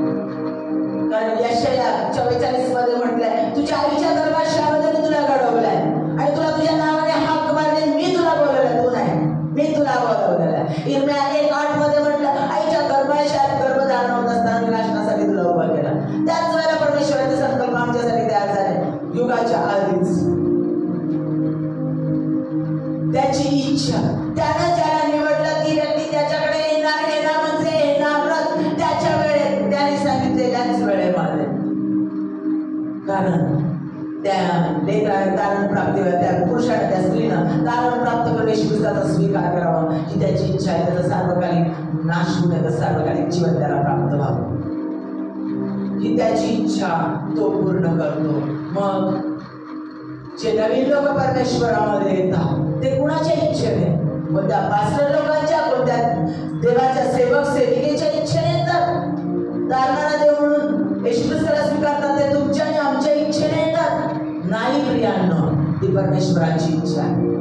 कारण यशाया 44 मध्ये म्हटलंय, तुझ्या आईच्या गर्भाशयामध्ये तुला घडवलंय आणि तुला तुझ्या नावाने हाक मारले, मी तुला बोलवलं, तू नाही, मी तुला बोलवलेलं. इर्म्या 1:8 मध्ये म्हटलं, आईच्या गर्भाशयात गर्भधारण होत असताना विनाशनासाठी तुला उभा केला. त्याच वेळेला परमेश्वराचे संकल्प आमच्यासाठी तयार झाले युगाच्या आधीच. त्याची इच्छा, त्यानं ज्याला निवडलं ती व्यक्ती त्याच्याकडे येणार म्हणजे येणारच त्याच्या वेळेत, त्याने सांगितलेल्याच वेळेमध्ये. कारण त्या लेकराने तारण प्राप्ती, त्या पुरुषाने, त्या स्त्रीनं तारण प्राप्त करून येशू ख्रिस्ताचा स्वीकार करावा ही त्याची इच्छा आहे. त्याचा सार्वकालिक नाश होऊ नये, सार्वकालिक जीवन त्याला प्राप्त व्हावं ही त्याची इच्छा तो पूर्ण करतो. मग जे नवीन लोक परमेश्वरामध्ये येतात ते कुणाच्या इच्छेने? कोणत्या पास्टर लोकांच्या, कोणत्या देवाच्या सेवक सेविकेच्या इच्छेने येतात? तारणारा देव म्हणून येशू ख्रिस्ताला स्वीकारतात ते तुमच्या आणि आमच्या इच्छेने येतात? नाही प्रियांनो, ती परमेश्वराची इच्छा आहे.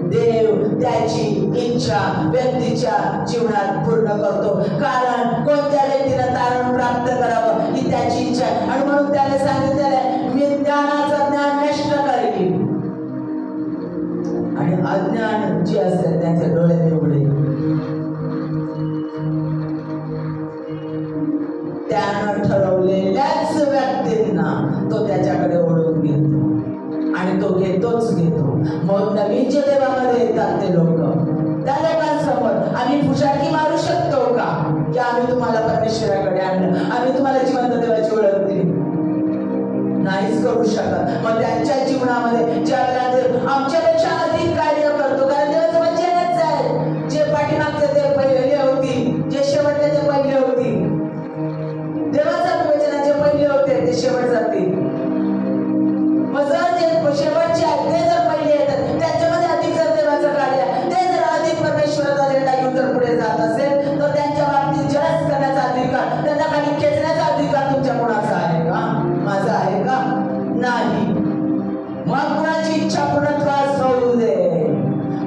देव त्याची इच्छा व्यक्तीच्या जीवनात पूर्ण करतो. कारण कोणत्या व्यक्तीला तारण प्राप्त करावं ही त्याची इच्छा आहे. आणि म्हणून त्याने सांगितलेलं आहे, मी ज्ञानाचं ज्ञान नष्ट करेन आणि अज्ञान जे असेल त्यांचे डोळे उघडे. त्यानं ठरवलेल्याच व्यक्तींना तो त्याच्याकडे ओढून घेतो आणि तो घेतोच घेतो. मग नवीन जे देवामध्ये येतात ते लोक, त्या लोकांसमोर आम्ही फुशाकी मारू शकतो का की आम्ही तुम्हाला परमेश्वराकडे आणलं, आम्ही तुम्हाला जिवंत देवाची ओळख दिली? नाहीच करू शकत. मग त्यांच्या जीवनामध्ये ज्यावेळेला देव आमच्यापेक्षा अधिक कार्य करतो, कारण देवाचं वचनच आहे, जे पाठीमागचे ते पहिले होती, जे शेवटचे ते पहिले होती. देवाचं वचन जे पहिले होते ते शेवट जातील. मग जर जे शेवटचे आहेत ते जर पहिले येतात, त्याच्यामध्ये अधिक जर देवाचं कार्य, ते जर अधिक परमेश्वराचा झेंडा घेऊन जर पुढे जात असेल तर त्यांच्या बाबतीत जज करण्याचा अधिकार, त्यांना खाली खेचण्याचा अधिकार तुमच्या कोणाचा आहे का? माझा आहे का? नाही. मग कुणाची इच्छा पूर्णत्वास होऊ दे?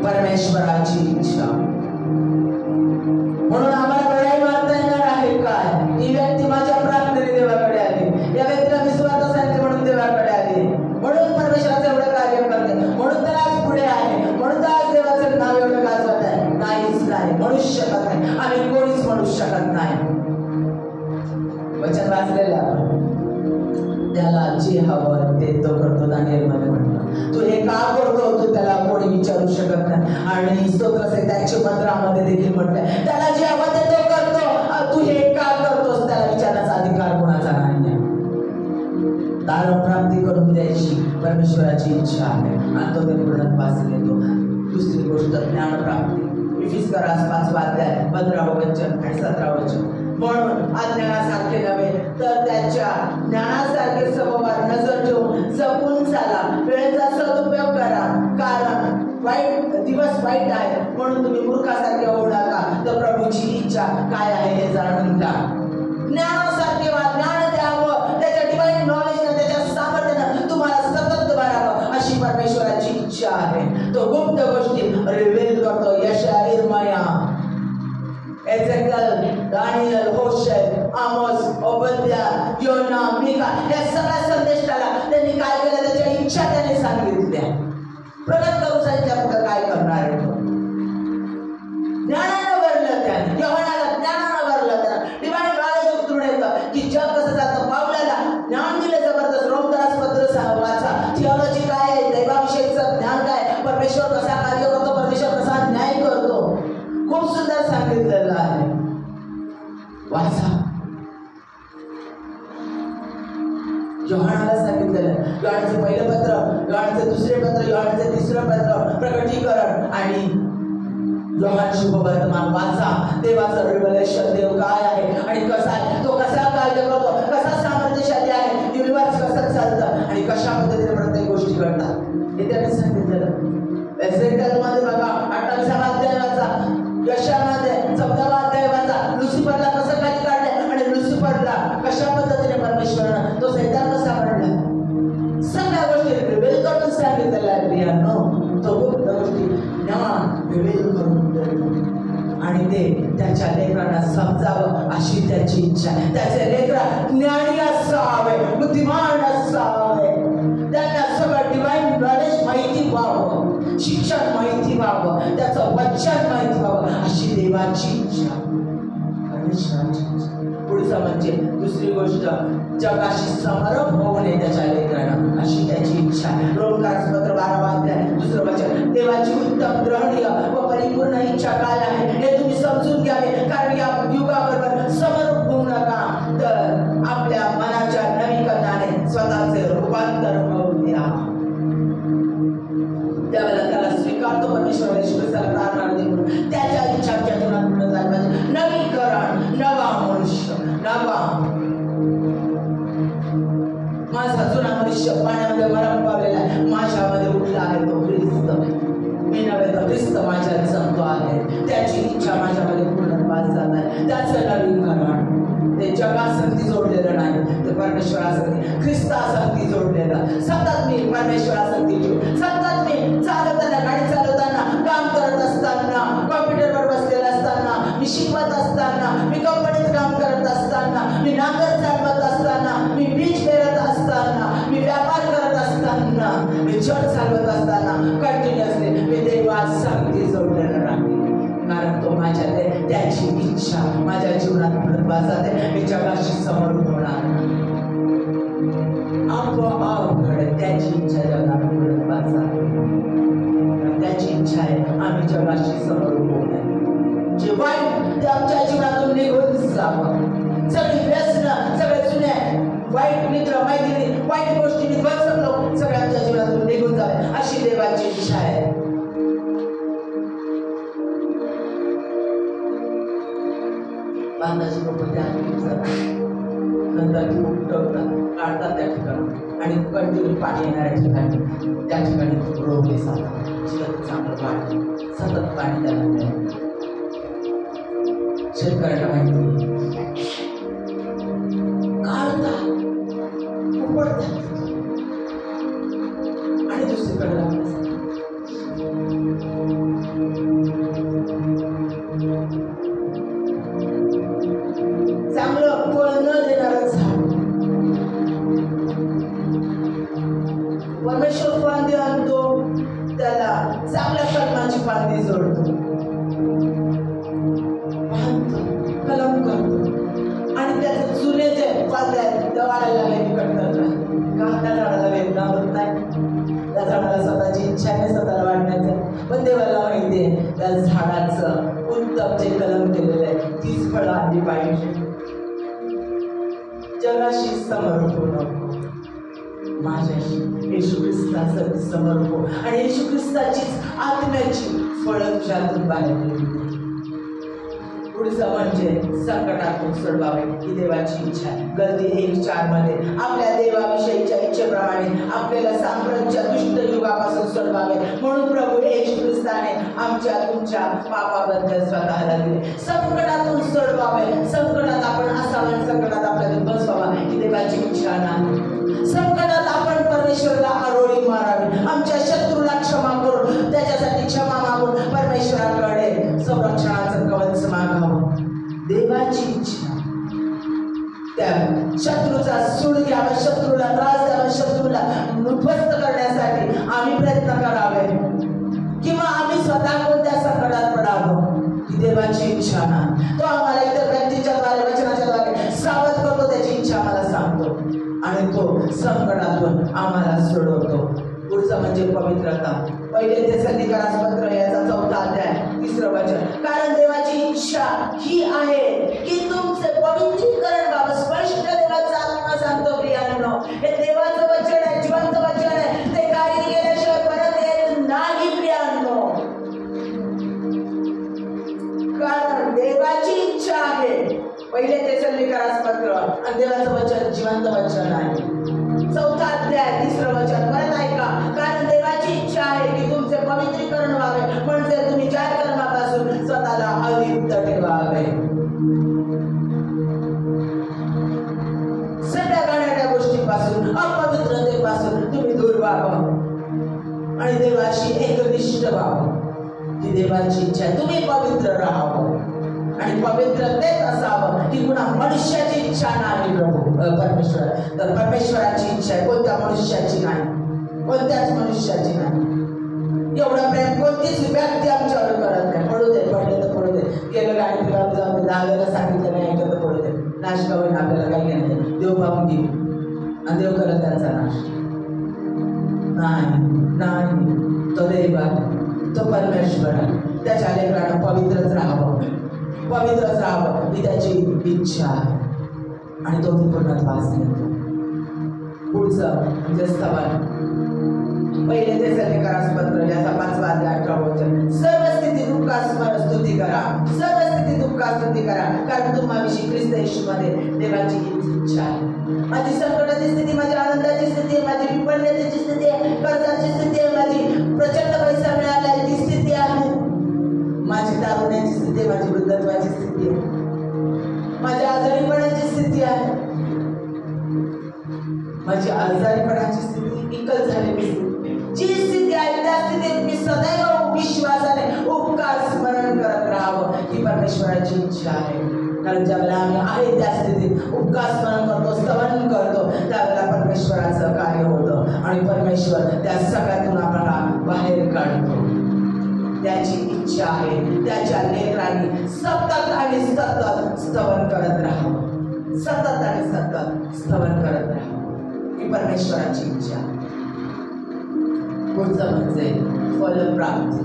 परमेश्वराची इच्छा. म्हणून आम्हाला लढाई मारता येणार आहे काय? ही व्यक्ती माझ्या प्रार्थनेने देवाकडे आली, या व्यक्तीला मी स्वार्थ सांगते म्हणून देवाकडे आली, म्हणून परमेश्वराचं एवढं कार्य करते, म्हणून तर आज पुढे आहे, म्हणून तर आज देवाचं नाव एवढं गाजवत आहे. नाहीच नाही, म्हणूच शकत नाही. आम्ही कोणीच म्हणू शकत नाही. वचन वाचलेलं आपण, त्याला जे हवं ते तो करतो. दानिएलमध्ये म्हटलं, तू हे का करतो? तू त्याला कोणी विचारू शकत नाही. आणि स्तोत्र त्याच्या पत्रामध्ये देखील म्हटलंय, त्याला जे हवं ते तो करतो. तू हे प्राप्ती करून द्यायची परमेश्वराची इच्छा आहे आणि तो ते पूर्णत्वास नेतो. दुसरी गोष्ट ज्ञानप्राप्ती. इफिसकरास 5 अध्याय 15 वचन आणि 17 वचन. म्हणून अज्ञानासारखे नव्हे तर त्याच्या ज्ञानासारखे समोर नजर ठेवून जपून चाला, वेळेचा सदुपयोग करा, कारण दिवस वाईट आहे. म्हणून तुम्ही मूर्खासारखे होऊ नका, तर प्रभूची इच्छा काय आहे हे जाणून घ्या. ज्ञानासारखे ज्ञान द्यावं, त्याच्या डिवाइन नॉलेजनं, त्याच्या सामर्थ्यानं तुम्हाला सतत भरावं अशी परमेश्वराची इच्छा आहे. तो गुप्त गोष्टी रिव्हील करतो. यशाया, इर्माया, एझेकियल, दानियल, होशे, आमोस, ओबद्या, योना, मिका या सगळ्या संदेशाला त्यांनी काय केलं, त्याच्या इच्छा त्याने सांगितल्या, प्रगत करू सांगितल्या. पुढे काय करणार आहे तो? ज्ञानानं भरलं त्याने, योहानाला ज्ञानानं भरलं त्याला. डिवाइन नॉलेज उतरून येतं की जग कसं जातं. पावलाला ज्ञान दिलं जबरदस्त. रोमकरास पत्र वाचा. थिओलॉजी काय आहे, दैवाविषयीचं ज्ञान काय, परमेश्वर कसा कार्य करतो, परमेश्वर कसा न्याय करतो, खूप सुंदर सांगितलेलं आहे. वाचा. योहानाला सांगितलेलं, योहानाचं पहिलं पत्र, योहानाचं दुसरे पत्र, योहानाचं तिसरं पत्र, प्रकटीकरण आणि योहान शुभवर्तमान वाचा. देवाचं रिव्हलेशन, देव काय आहे आणि कसा आहे, तो कसा कार्य करतो, कसा सामर्थ्यशाली आहे, युनिवर्स कसं चालतं आणि कशा पद्धतीने प्रत्येक गोष्टी घडतात हे त्याने सांगितलेलं. एझेकियलमध्ये बघा 28 अध्याय वाचा, यशामध्ये 14 अध्याय वाचा. लुसिफरला कसं काही काढलं आणि लुसिफरला कशा पद्धतीने परमेश्वरानं तो सैतान कसा काढला, सगळ्या गोष्टी रिव्हील करून सांगितलेल्या आहे. प्रियांनो, तो गुप्त गोष्टी ज्ञान रिव्हील करून आणि ते त्याच्या लेकरांना समजावं अशी त्याची इच्छा आहे. त्याचे लेकरा ज्ञानी असावे, बुद्धिमान असावे, त्यांना सगळं डिवाइन नॉलेज माहिती व्हावं, शिक्षण माहिती व्हावं, त्याचं वचन माहिती व्हावं अशी देवाची इच्छा, परमेश्वराची इच्छा. पुढचं म्हणजे दुसरी गोष्ट, जगाशी समरस होऊ नये त्याच्या लेकरांना अशी त्याची इच्छा आहे. रोमकारास पत्र 12 अध्याय 2 वचन. देवाची उत्तम, ग्रहणीय व परिपूर्ण इच्छा काय आहे हे तुम्ही समजून घ्यावे, कारण या युगाबरोबर समरूप होऊ नका, तर आपल्या मनाच्या नवीकरणाने स्वतःचे रूपांतर होऊ द्या. त्यावेळेला त्याला स्वीकारतो परमेश्वर, ईश्वराला प्रार्थना देऊन त्याच्या इच्छा आमच्या जीवनात पूर्ण झाल्या पाहिजे. नवीकरण, नवा मनुष्य, नवा. माझा जुना मनुष्य पाण्यामध्ये मरण पावलेला आहे, माझ्यामध्ये उठला आहे तो ख्रिस्त. मी नव्हे तर ख्रिस्त माझ्यात जगतो आहे. त्याची इच्छा माझ्यामध्ये पूर्णत्वास जात आहे. त्याचं नवीकरण ते जगासंगती जोडलेलं नाही, ते परमेश्वरासंगती, ख्रिस्तासंगती जोडलेलं. सतत मी परमेश्वरासंगती जीव, सतत मी चालवताना, गाडी चालवताना, काम करत असताना, कॉम्प्युटरवर बसलेलं असताना, मी शिकवत असताना, मी कंपनीत काम करत असताना, मी नांगर चालवत असताना, मी बीज पेरत असताना, मी व्यापार करत असताना, मी चर्च चालवत असताना कंटिन्युअसली मी देवासंगती जोडलेलं राहील, कारण तो माझ्या त्याची इच्छा माझ्या जीवनात पूर्णत्वास जाते. मी जगाशी समरूप होणार, आपोआप घडत त्याची इच्छा जगात पूर्णत्वास जाते. त्याची इच्छा आहे आम्ही जगाशी समरूप होऊ नये. जे वाईट ते आमच्या जीवनातून निघून जावं. सगळी व्यसन, सगळे जुने वाईट मित्र मैत्रिणी, वाईट गोष्टी ध्वंसक लोक सगळ्यांच्या जीवनातून निघून जावे अशी देवाची इच्छा आहे. बांधाची लोक नंतर ती उठवतात, काढतात त्या ठिकाणी आणि कंटिन्यू पाणी येणाऱ्या ठिकाणी त्या ठिकाणी रोवले जातात. चांगलं पाणी, सतत पाणी त्याला मिळेल. शेतकऱ्याला माहिती काढतात, उपडतात आणि दुसरीकडे लागतात. चांगलं फळ न देणारं झाड परमेश्वर फांदी आणतो, त्याला चांगल्या कर्माची फांदी जोडतो, कलम करतो आणि त्याचे जुने जे फांद्या आहेत त्या वाढायला लागले की कट करतात. का त्या झाडाला वेदना होत नाही, त्या झाडाला स्वतःची इच्छा नाही स्वतःला वाढण्याचं, पण देवाला माहिती आहे त्या झाडाचं उत्तम जे कलम केलेलं आहे तीच फळं आली पाहिजे. जगाशी समरूप होऊ नको, आपण समर्पू आणि येशू ख्रिस्ताचीच आत्म्याची फळं तुझ्यातून बाहेर पडली. पुढचं म्हणजे संकटातून सोडवावे ही देवाची इच्छा आहे. गलती 1:4 मध्ये आपल्या देवाविषयीच्या इच्छेप्रमाणे आपल्याला सांप्रतच्या दुष्ट युगापासून सोडवावे म्हणून प्रभू येशू ख्रिस्ताने आमच्या तुमच्या पापाबद्दल स्वतःला दिले. संकटातून सोडवावे, संकटात आपण असावं, संकटात आपल्याला बसवावा ही देवाची इच्छा नाही. संकटात आपण परमेश्वराला आरोळी मारावी, आमच्या शत्रूला क्षमा करून त्याच्यासाठी क्षमा मागून परमेश्वराकडे संरक्षणाचं कवच मागावं. देवाची इच्छा त्या शत्रूचा सूड घ्यावा, शत्रूला त्रास द्यावा, शत्रूला उद्ध्वस्त करण्यासाठी आम्ही प्रयत्न करावे किंवा आम्ही स्वतः कोणत्या संकटात पडावं ही देवाची इच्छा नाही. तो आम्हाला इतर व्यक्तीच्या द्वारे वचनाच्या द्वारे सावध करतो, त्याची इच्छा आम्हाला सांगतो आणि तो संकटातून आम्हाला सोडवतो. पुढचं म्हणजे पवित्रता. पहिले तेसलोनिकरास पत्र याचा 4था अध्याय 3रं वचन. कारण देवाची इच्छा ही आहे की तुमचे पवित्रीकरण व्हावं. स्पष्ट देवाचा आत्मा सांगतो प्रियांनो, हे देवाचं वचन आहे, जिवंत वचन आहे, ते काही केल्याशिवाय परत येत नाही प्रियांनो. कारण देवाची इच्छा आहे. पहिले तेसलोनिकरास पत्र आणि देवाचं वचन जिवंत वचन आहे. 4था अध्याय 3रं वचन परत ऐका. कारण देवाची इच्छा आहे की तुमचे पवित्रीकरण व्हावे म्हणजे तुम्ही चार कर्मापासून स्वतःला अलिप्त ठेवावे. सगळ्या घाणेरड्या गोष्टीपासून, अपवित्रतेपासून तुम्ही दूर व्हावं आणि देवाशी एकनिष्ठ व्हावं ही देवाची इच्छा आहे. तुम्ही पवित्र राहावं आणि पवित्रतेत असावं ही पुन्हा मनुष्याची इच्छा नाही परमेश्वर. तर परमेश्वराची इच्छा आहे, कोणत्या मनुष्याची नाही, कोणत्याच मनुष्याची नाही. एवढं प्रेम कोणतीच व्यक्ती आमच्यावर करत नाही. पडू दे, पडले तर पडू दे, गेलं गाडी फिरायला जाऊ दे, दहाव्याला सांगितलं नाही ऐकलं तर पडू दे, नाश का होईना आपल्याला काही घेणं नाही. देव पाहून घेईल आणि देव करत त्यांचा नाश नाही. तो देव तो परमेश्वर आहे, त्याच्या लेकरांना पवित्रच राहावं, पवित्रच राहावं ही त्याची इच्छा आहे आणि तो ती पूर्णत्वास नेतो. पुढचं म्हणजे स्तवन. पहिले तेसलोनिकरास पत्र याचा 5वा अध्याय 18 वचन. सर्व स्थिती दुःखात स्तुती करा, सर्व स्थिती दुःखात स्तुती करा, कारण तुम्हाविषयी ख्रिस्त येशूमध्ये देवाची इच्छा आहे. माझी संकटाची स्थिती, माझी आनंदाची स्थिती, माझी विपन्नतेची स्थिती आहे, कर्जाची स्थिती आहे, माझी प्रचंड पैसा मिळाला आहे ती स्थिती आहे, माझी तारुण्याची स्थिती आहे, माझी वृद्धत्वाची स्थिती आहे, माझ्या आजारीपणाची स्थिती आहे, माझी आजारीपणाची स्थिती, विकल झालेली जी स्थिती आहे त्या स्थितीत मी सदैव विश्वासाने उपकार स्मरण करत राहावं ही परमेश्वराची इच्छा आहे. कारण ज्यावेळेला आम्ही आहे त्या स्थितीत उपकार स्मरण करतो, स्तवन करतो, त्यावेळेला परमेश्वराचं कार्य होतं आणि परमेश्वर त्या सगळ्यातून आपल्याला बाहेर काढतो. त्याची इच्छा आहे त्याच्या लेकरांनी सतत आणि सतत स्तवन करत राहावं, सतत आणि सतत स्तवन करत राहावं ही परमेश्वराची इच्छा. पुढचं म्हणजे फलप्राप्ती,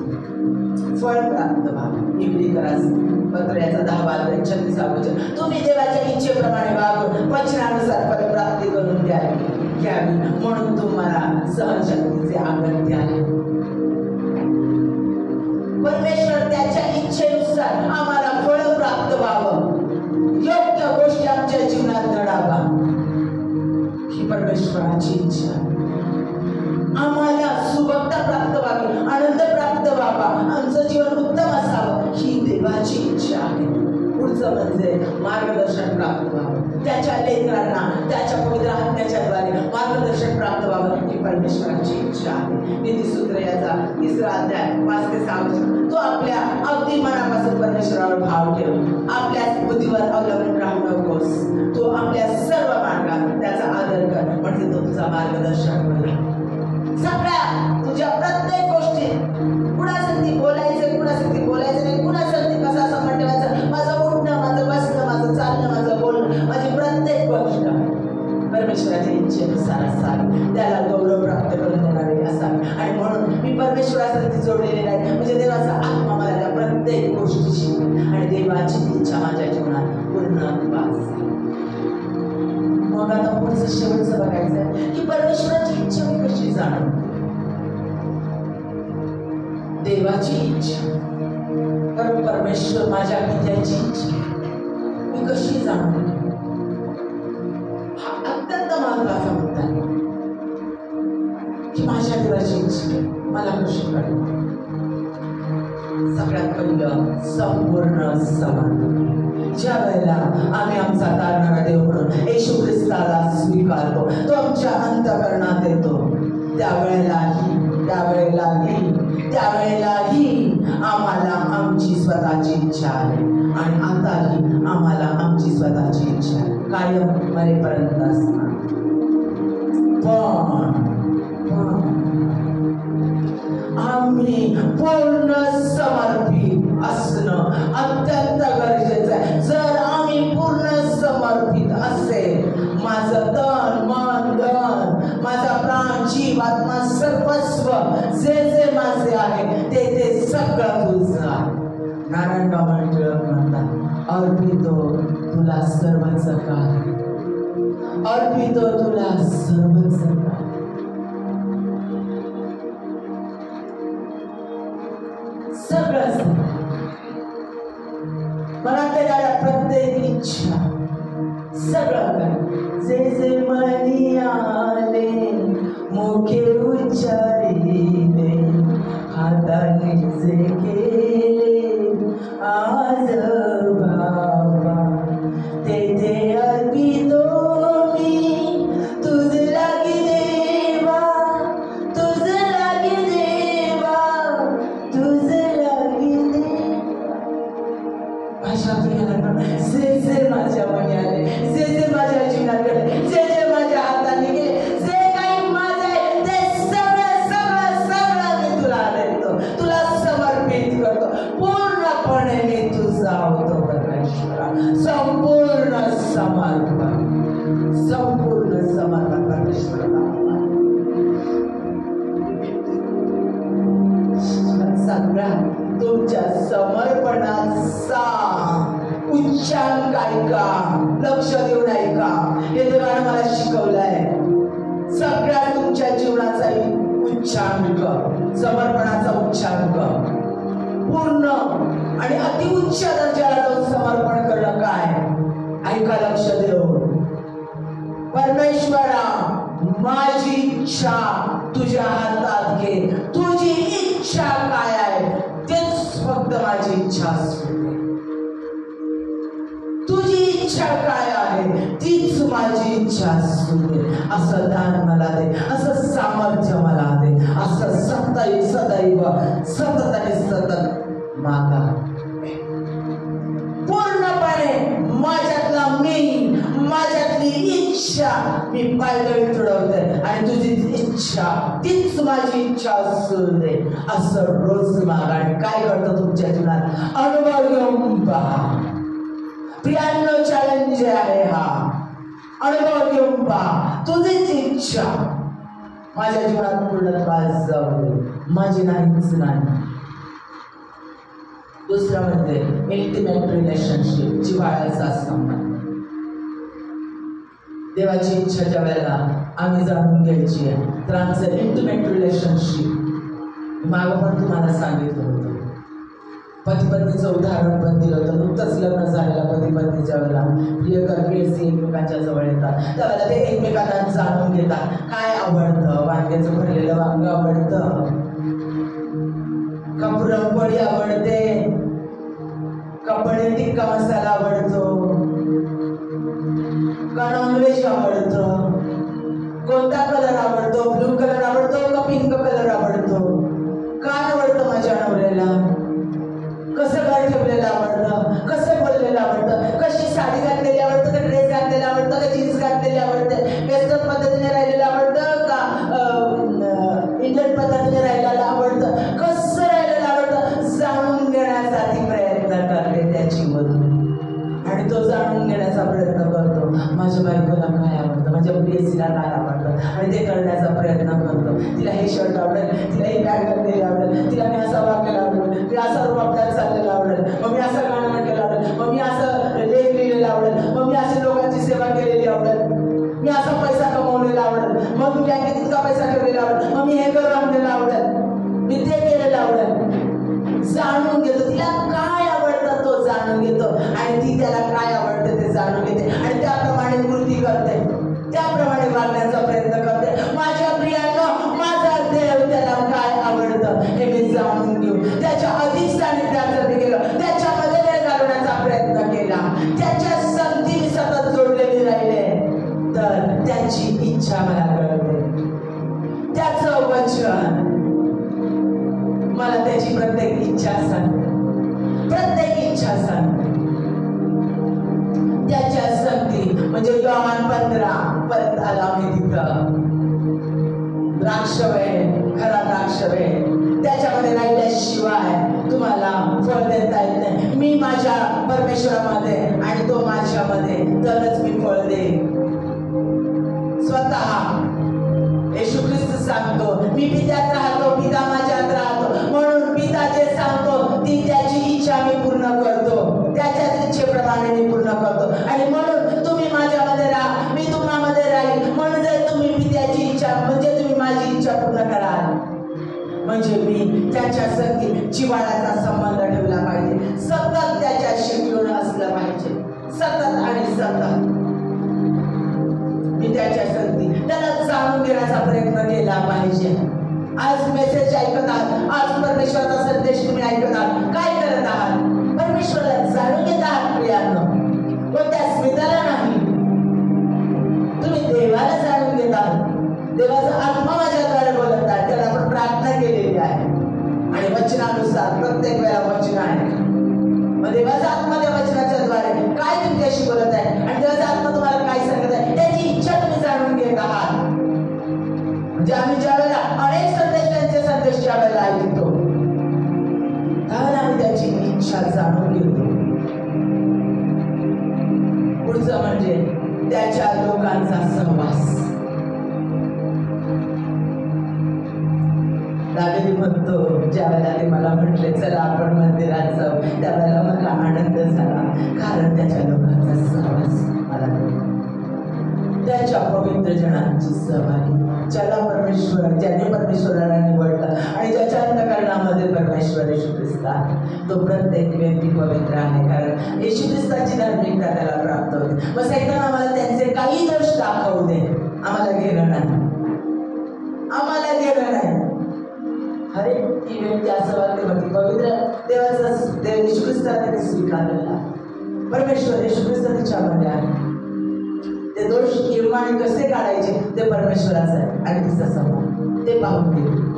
फळ प्राप्त व्हावं. इब्रिकरास पत्र याचा 10वा अध्याय 36वा वचन. तुम्ही देवाच्या इच्छेप्रमाणे वागून वचनानुसार फलप्राप्ती करून घ्यावी म्हणून तुम्हाला सहनशक्तीचे आग्रह द्यावे. परमेश्वर त्याच्या इच्छेनुसार आम्हाला फळ प्राप्त व्हावं, योग्य गोष्टी आमच्या जीवनात घडावा ही परमेश्वराची इच्छा. आम्हाला सुबकता प्राप्त व्हावी, आनंद प्राप्त व्हावा, आमचं जीवन उत्तम असावं ही देवाची इच्छा आहे. पुढचं म्हणजे मार्गदर्शन प्राप्त व्हावं, त्याच्या लेकरांना त्याच्या पवित्र आत्म्याच्या द्वारे मार्गदर्शन प्राप्त व्हावं ही परमेश्वराची इच्छा आहे. नीतिसूत्र याचा 3रा अध्याय 5 ते 6 वचन. तो आपल्या अगदी मनापासून परमेश्वरावर भाव ठेव, आपल्या बुद्धीवर अवलंबून राहू नकोस. तो आपल्या सर्व मार्गात त्याचा आदर कर म्हणजे तो तुझा मार्गदर्शन करेल. सगळ्या तुझ्या प्रत्येक गोष्टी कुणासाठी बोलायचं, कुणासाठी बोलायचं नाही, कुणासाठी कसा संबंध ठेवायचा, माझं उठणं, माझं बसणं, माझं चालणं, माझं बोलणं, माझी प्रत्येक गोष्ट परमेश्वराच्या इच्छेनुसार असावी, त्याला गौरव प्राप्त करून देणारे असावे. आणि म्हणून मी परमेश्वरासाठी जोडलेले नाही म्हणजे देवाचा आत्मा मला त्या प्रत्येक गोष्टीशी आणि देवाची इच्छा माझ्या जीवनात पूर्ण वास. मग आता पुढचं शेवटचं बघायचं आहे की परमेश्वराची इच्छा मी कशी जाणू. देवाची इच्छा, परमेश्वर माझ्या पित्याची इच्छा मी कशी जाणू? हा अत्यंत महत्वाचा मुद्दा आहे की माझ्या देवाची इच्छा मला कशी कळेल. सगळ्यात पहिलं संपूर्ण समर्पण. ज्या वेळेला आम्ही आमचा तारणारा देव म्हणून येशू ख्रिस्ताला स्वीकारतो, तो आमच्या अंतःकरणात येतो, त्यावेळेलाही आम्हाला आमची स्वतःची इच्छा आहे आणि आताही आम्हाला आमची स्वतःची इच्छा आहे, कायम मरेपर्यंत असणार. पण आम्ही पूर्ण समर्पित असणं अत्यंत गरजेचं आहे. जर आम्ही पूर्ण समर्पित असेल, माझं तन मन धन, माझा प्राण जीव आत्मा सर्वस्व जे माझे आहे ते सगळं तुझं आहे. नारायणबाबा टिळक म्हणतात, अर्पितो तुला सर्वच काय, अर्पितो तुला सर्वच काय. सगळंच मनात येणाऱ्या प्रत्येक इच्छा सगळं काय जे मनी आले मुखे उच्चारिले हाताने जे केले आज बाबा ते अर्पितो मी तुझ लागी देवा, तुझ लागी देवा, तुझ लागी देवा. माझ्या प्रियाला जे माझ्या मनी आले, जे माझ्या जीवनात घडले, जे माझ्या हाताने गेले, जे काही माझे आहे ते सगळं मी तुला देतो, तुला समर्पित करतो. पूर्णपणे मी तुझा होतो परमेश्वरा. संपूर्ण समर्पण परमेश्वराला. सगळ्या तुमच्या समर्पणाचा उच्चांक ऐका, लक्ष देऊन ऐका. हे देवाने मला शिकवलंय. सगळ्या तुमच्या जीवनाचा उच्चांक, समर्पणाचा उच्चांक पूर्ण आणि अतिउच्च दर्जाला जाऊन समर्पण करणं काय. ऐका लक्ष देऊन. परमेश्वरा माझी इच्छा तुझ्या हातात घे. तुझी इच्छा काय आहे तेच फक्त माझी इच्छा असते. तुझी इच्छा काय आहे तीच माझी इच्छा असू दे. असं दान मला दे, असं सामर्थ्य मला दे, असं सदैव सतत आणि सतत मागा. पूर्णपणे माझ्यातला मी, माझ्यातली इच्छा मी पायदळी तुडवते आणि तुझी इच्छा तीच माझी इच्छा असू दे असं रोज मागा. आणि काय करतो तुमच्या जीवनात अनुभव घेऊन पहा. प्रियांनो चॅलेंज आहे हा. अनुभव घेऊन पहा. तुझीच इच्छा माझ्या जीवनात पूर्णत्वास जाऊ दे, माझी नाहीच नाही. दुसरं म्हणजे इंटिमेट रिलेशनशिप, जिव्हाळ्याचा संबंध. देवाची इच्छा ज्या वेळेला आम्ही जाणून घ्यायची आहे तर आमचं इंटिमेट रिलेशनशिप मागं पण तुम्हाला सांगितलं होतं. पती पत्नीचं उदाहरण पण दिलं होतं. नुकतंच लग्न झालेला पती पत्नीच्या वेळेला प्रियकर प्रेयसी एकमेकांच्या जवळ येतात, त्यावेळेला ते एकमेकांना जाणून घेतात. काय आवडतं? वांग्याचं भरलेलं वांग आवडतं का पुरणपोळी आवडते का पनीर टिक्का मसाला आवडतो का नॉनव्हेज आवडतं? कोणता कलर आवडतो? ब्लू कलर आवडतो का पिंक कलर आवडतो? काय आवडतं माझ्या नवऱ्याला? कसं घर ठेवलेलं आवडतं? कसं बोललेलं आवडतं? कशी साडी घातलेली आवडतं का ड्रेस घातलेला आवडतं का जीन्स घातलेली आवडते? वेस्टर्न पद्धतीने राहिलेलं आवडतं का इंडियन पद्धतीने राहिलेलं आवडतं? कसं राहिलेलं आवडतं? जाणून घेण्यासाठी प्रयत्न करते त्याची मधून. आणि तो जाणून घेण्याचा प्रयत्न करतो. माझ्या बायकोला काय आवडतं, माझ्या प्रियसीला काय आवडतं आणि ते करण्याचा प्रयत्न करतो. तिला हे शर्ट आवडेल, तिला ही पॅन्ट घातलेली आवडेल, तिला मी असं वागलेलं आवडेल, मी असं वागण्यात चाललेलं आवडेल, मग मी असं गाणं म्हटलेलं आवडेल, मग मी असं लेख लिहिलेलं आवडेल, मग मी अशी लोकांची सेवा केलेली आवडेल, मी असा पैसा कमवलेला आवडेल, मग मी बँकेत इतका पैसा ठेवलेला आवडेल, मग मी हे घर बांधलेलं आवडेल, मी ते केलेलं आवडेल. हे मी जाणून घेऊ. त्याच्या अधिक सानिध्यात जर मी गेलो, त्याच्यामध्ये वेळ घालवण्याचा प्रयत्न केला, त्याच्या संगती मी सतत जोडलेली राहिले, तर त्याची इच्छा मला कळते, त्याचं वचन मला त्याची प्रत्येक इच्छा सांगते, प्रत्येक इच्छा सांगते. त्याच्या संगती म्हणजे योहान 15 परत आला मी तिथं. द्राक्षवेल, खरा द्राक्षवेल, त्याच्यामध्ये राहिल्याशिवाय तुम्हाला फळ देता येत नाही. मी माझ्या परमेश्वरामध्ये आणि तो माझ्यामध्ये, तरच मी फळ देईन. स्वतः येशू ख्रिस्त सांगतो, मी पित्यात राहतो, पिता माझ्यात राहतो, म्हणून पिता जे सांगतो ती त्याची इच्छा मी पूर्ण करतो, त्याच्याच इच्छेप्रमाणे मी पूर्ण करतो. आणि म्हणून तुम्ही माझ्यामध्ये राहा, मी तुम्हामध्ये राहील. म्हणून जर तुम्ही पित्याची इच्छा म्हणजे तुम्ही माझी इच्छा पूर्ण कराल, म्हणजे मी त्याच्या संगती जिव्हाळ्याचा संबंध ठेवला पाहिजे, सतत त्याच्याशी मिळून असलं पाहिजे, सतत आणि सतत मी त्याच्या संगती त्याला जाणून घेण्याचा प्रयत्न केला पाहिजे. आज मेसेज ऐकत आहात, आज परमेश्वराचा संदेश तुम्ही ऐकत आहात, काय करत आहात? परमेश्वराला जाणून घेत आहात प्रियांनो, व त्या स्मिताला नाही, तुम्ही देवाला जाणून घेत आहात. देवाचा आत्मा माझ्याद्वारे बोलत आहे, त्याला आपण प्रार्थना केलेली आहे आणि वचनानुसार प्रत्येक वेळा वचन आहे. मग देवाचा आत्मा त्या वचनाच्या द्वारे काय तुमच्याशी बोलत आहे आणि देवाचा आत्मा तुम्हाला काय सांगत आहे त्याची इच्छा तुम्ही जाणून घेत आहात. म्हणजे आम्ही ज्या वेळेला अनेक संदेशांचे संदेश ज्या वेळेला ऐकतो, त्यावेळेला आम्ही त्याची इच्छा जाणून घेतो. पुढचं म्हणजे त्याच्या लोकांचा सहवास. दावीद म्हणतो, ज्या वेळेला ते मला म्हटले चला आपण मंदिरात जाऊ, त्यावेळेला मला आनंद झाला, कारण त्याच्या लोकांचा सहवास मला मिळाला, त्याच्या पवित्र जनांची सहभागी, ज्याने परमेश्वराला निवडलं आणि ज्याच्या अंतःकरणामध्ये परमेश्वर येशू ख्रिस्त आहे, तो प्रत्येक व्यक्ती पवित्र आहे, कारण येशू ख्रिस्ताची धार्मिकता त्याला प्राप्त होते. मग सैतान आम्हाला त्यांचे काही दोष दाखवू दे, आम्हाला घेणं नाही, आम्हाला घेणं नाही. अरे ती व्यक्ती असं वागते, मग ती पवित्र देवाचा देव येशू ख्रिस्ताला त्याने स्वीकारलेला, परमेश्वर येशू ख्रिस्त तिच्यामध्ये आहे. ते दोष निर्माण कसे काढायचे ते परमेश्वराचं आहे आणि तिचा संवाद ते पाहून गेले.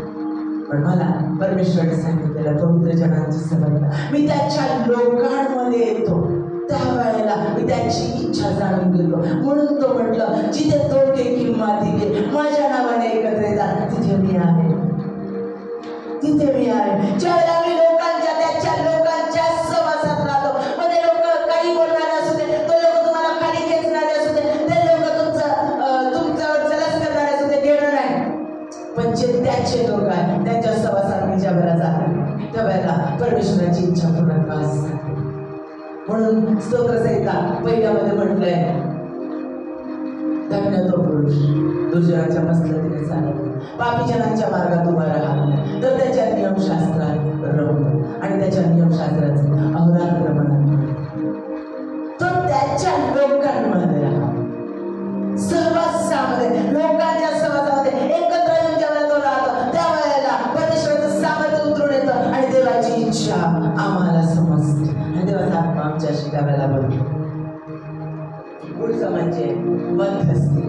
पण मला परमेश्वराने सांगितलेलं पवित्र जनांची सभा, मी त्याच्या लोकांमध्ये येतो, त्यावेळेला मी त्याची इच्छा जाणून घेतो. म्हणून तो म्हटलं, जिथे दोघे किंवा तिघे माझ्या नावाने एकत्र येतात तिथे मी आहे, तिथे मी आहे. ज्यावेळेला मी लोकांच्या त्याच्या लोकांच्या सहवासात राहतो, मध्ये लोक काही बोलणारे असू दे, तो लोक तुम्हाला खाली खेचणारे असू दे, ते लोक तुमच्यावर जलस करणारे असू दे, घेणं नाही. पण जे त्याचे लोक आहेत त्यांच्या सहवासात मी ज्या वेळेला जातो, त्यावेळेला परमेश्वराची इच्छा पूर्ण व्हास. म्हणून स्तोत्रसंहिता पहिल्यामध्ये म्हटलंय, धन्य तो पुरुष दुर्जनाच्या मसलतीने चालत, पापी जनांच्या मार्गात उभा राहा, तर त्याच्या नियमशास्त्रात रमतो आणि त्याच्या नियमशास्त्राचं अहोरात्र म्हणत तो त्याच्या लोकांमध्ये राहा, सहवासामध्ये, लोकांच्या सहवासामध्ये एकत्र येऊन जेव्हा तो राहतो, त्यावेळेला परमेश्वराचं सामर्थ्य उतरून येतं आणि देवाची इच्छा आम्हाला समजते आणि देवाचा आत्मा आमच्याशी त्यावेळेला बोलतो. पुढचं म्हणजे मध्यस्थी.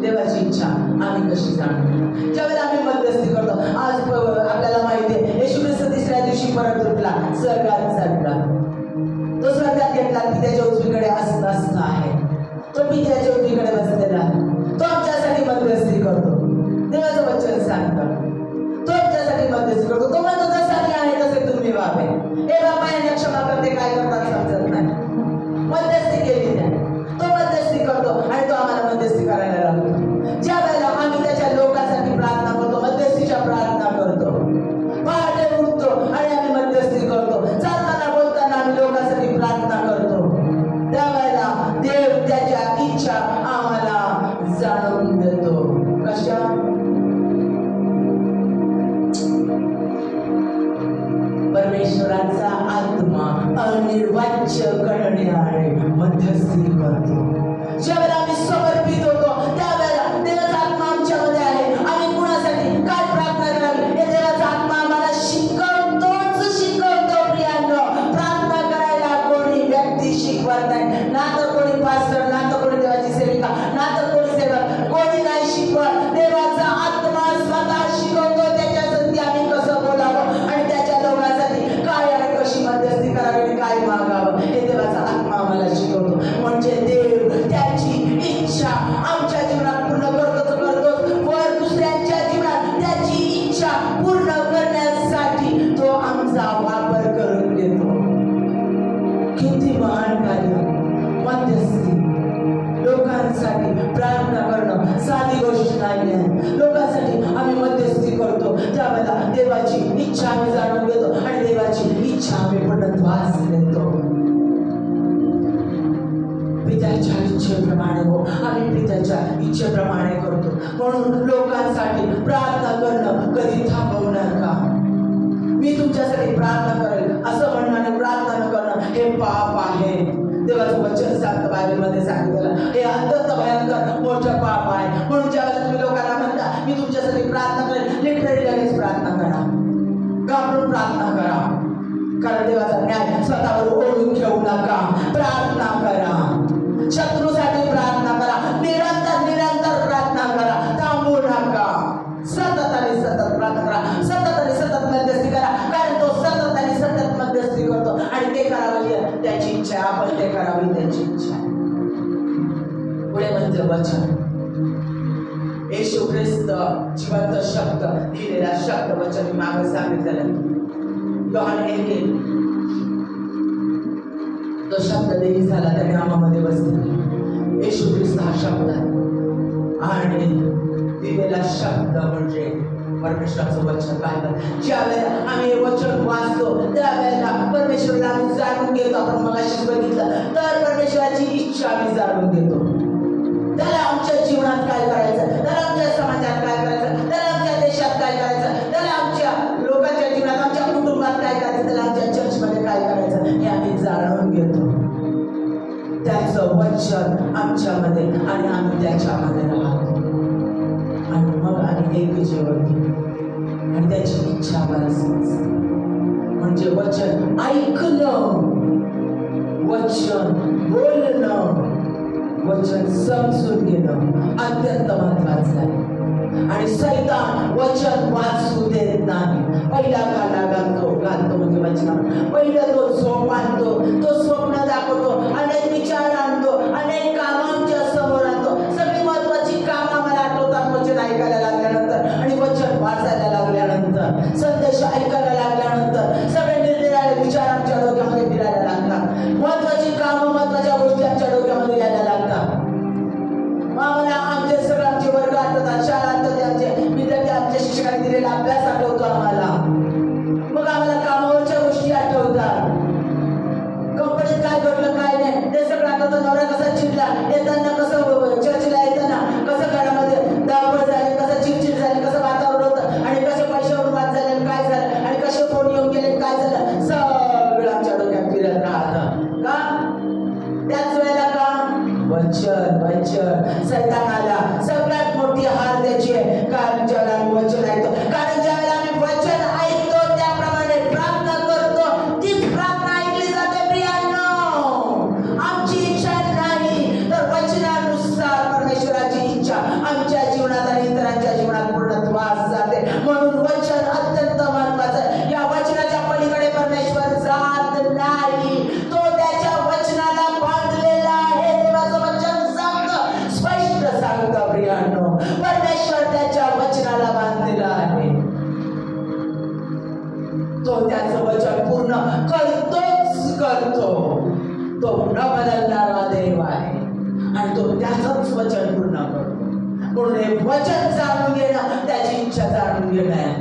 देवाची इच्छा आम्ही कशी जाणतो? ज्यावेळेला आम्ही मध्यस्थी करतो, आज आपल्याला माहिती आहे येशू ख्रिस्त तिसऱ्या दिवशी परत उठला, स्वर्गात चढला, तो स्वर्गात घेतला, पित्याच्या उजवीकडे असं आहे, तो पित्याच्या उजवीकडे बसलेला आहे, तो आमच्यासाठी मध्यस्थी करतो. देवाचं वचन सांगतं, तो आमच्यासाठी मध्यस्थी करतो. तो म्हणतो जसा मी आहे तसे तुम्ही व्हावे. हे बाबा यांना क्षमा करते, काय करतात समजत नाही, मध्यस्थी केली त्याने, तो मध्यस्थी करतो आणि तो आम्हाला मध्यस्थी करायला लागतो. ज्या वेळेला आम्ही त्याच्या लोकांसाठी प्रार्थना करतो, मध्यस्थीच्या प्रार्थना करतो, पहाटे उठतो आणि आम्ही मध्यस्थी करतो, चालताना बोलताना आम्ही लोकांसाठी प्रार्थना करतो, त्यावेळेला देव त्याच्या इच्छा आम्हाला जाणून देतो. कशा? परमेश्वराचा आत्मा अनिर्वाच्य करण्याने मध्यस्थी करतो. ज्यावेळेला आम्ही समर्पित होतो, त्यावेळेला देवाचा आत्मा आमच्यामध्ये आहे. आम्ही कुणासाठी काय प्रार्थना करावी हे देवाचा आत्मा आम्हाला देवाची इच्छा आम्ही जाणून घेतो आणि देवाची इच्छा आम्ही पूर्णत्वास देतो. पित्याच्या इच्छेप्रमाणे हो, आम्ही पित्याच्या इच्छेप्रमाणे करतो. म्हणून लोकांसाठी प्रार्थना करणं कधी थांबवू नका. मी तुमच्यासाठी प्रार्थना करेल असं म्हणणं प्रार्थना न करणं हे पाप आहे. देवाचं वचन सांगतं, बायबलमध्ये सांगितलं हे अत्यंत भयंकर मोठं पाप आहे. म्हणून ज्यावेळेला तुम्ही लोकांना म्हणता मी तुमच्यासाठी प्रार्थना करेल, लिटरली लगेच प्रार्थना करा, घाबरून प्रार्थना करा. कारण देवाचा न्याय स्वतःवर ओढून घेऊ नका. प्रार्थना करा, शत्रूसाठी प्रार्थना करा, निरंतर निरंतर प्रार्थना करा, थांबू नका. सतत आणि सतत प्रार्थना करा, सतत आणि सतत मध्यस्थी करा. कारण तो सतत आणि सतत मध्यस्थी करतो आणि ते करावं त्याची इच्छा, आपण ते करावी त्याची इच्छा. पुढे म्हणजे वचन, येशू ख्रिस्त जिवंत शब्द, लिहिलेला शब्द वचन मी मागे सांगितलेलं. योहान 1:1 तो शब्द देही झाला, त्या नामामध्ये बसले. येशू ख्रिस्त हा शब्द आहे आणि दिलेला शब्द म्हणजे परमेश्वराचं वचन. काय ज्यावेळेला आम्ही हे वचन वाचतो त्यावेळेला परमेश्वराला आम्ही जाणून घेतो. आपण मगाशीच बघितलं तर परमेश्वराची इच्छा आम्ही जाणून घेतो. त्याला आमच्या जीवनात काय करायचं, त्याला आमच्या समाजात काय करायचं, त्याला आमच्या देशात काय करायचं, त्याला आमच्या लोकांच्या जीवनात, आमच्या कुटुंबात काय करायचं, त्याला आमच्या चर्चमध्ये काय करायचं हे आम्ही जाणून घेतो. त्याचं वचन आमच्यामध्ये आणि आम्ही त्याच्यामध्ये राहतो आणि मग आम्ही एक जेवण घेतो आणि त्याची इच्छा आम्हाला समजते. म्हणजे वचन ऐकणं, वचन बोलणं, वचन समजून घेणं अत्यंत महत्वाचं आहे. आणि सैतान वचन वाचू देत नाही. पहिला घाला घालतो म्हणजे वचन. पहिला तो झोप आणतो, तो स्वप्न दाखवतो, अनेक विचार आणतो, अनेक कामं आमच्या समोर आणतो. सगळी महत्वाची कामं आम्हाला आठवतात वचन ऐकायला लागल्यानंतर आणि वचन वाचायला लागल्यानंतर, संदेश ऐकायला लागल्यानंतर सगळे निरनिराळे विचार आमच्या डोक्यामध्ये फिरायला लागतात. महत्वाची कामं, महत्वाच्या गोष्टी आमच्या डोक्यामध्ये यायला लागतात. आम्हाला आमचे सगळं आमचे वर्ग आठवतात, शाळा आठवते, आमचे विद्यार्थी, आमच्या शिक्षकांनी दिलेला अभ्यास आठवतो आम्हाला. मग आम्हाला कामावरच्या गोष्टी आठवतात, कंपनीत काय घडलं काय नाही ते सगळं आठवतं. नवरा कसा चिडला, येताना कसं चर्चला येताना कसं घरामध्ये धावपळ झाली, कसं चिडचिड झाली, कसं वातावरण होतं आणि कसे पैशावर वाद झाले, काय झालं आणि कसे फोन येऊन गेले, काय झालं, सगळं आमच्या डोक्यात फिरत राहतं. का? त्याच वेळेला का वचन वचन सैतानाला सगळ्यात मोठी हार द्यायची आहे. कारण ज्यावेळेला आम्ही वचन ऐकतो, कारण ज्यावेळेला आम्ही वचन ऐकतो त्याप्रमाणे प्रार्थना करतो, तीच प्रार्थना ऐकली जाते. प्रियांनो, आमची इच्छा नाही तर वचनानुसार परमेश्वराची इच्छा आमच्या जीवनात आणि इतरांच्या जीवनात पूर्णत्वास जाते. म्हणून वचन अत्यंत महत्वाचं आहे. या वचनाच्या पलीकडे परमेश्वर जात नाही. तो त्याच्या वचनाला बांधलेला आहे. देवाचं वचन सांगतं, स्पष्ट सांगतं प्रियांनो, परमेश्वर त्याच्या वचनाला बांधलेला आहे. तो त्याचं वचन पूर्ण करतोच करतो. तो न बदलणारा देव आहे आणि तो त्याचंच वचन पूर्ण करतो. म्हणून हे वचन जाणून घेणं त्याची इच्छा जाणून घेणं आहे.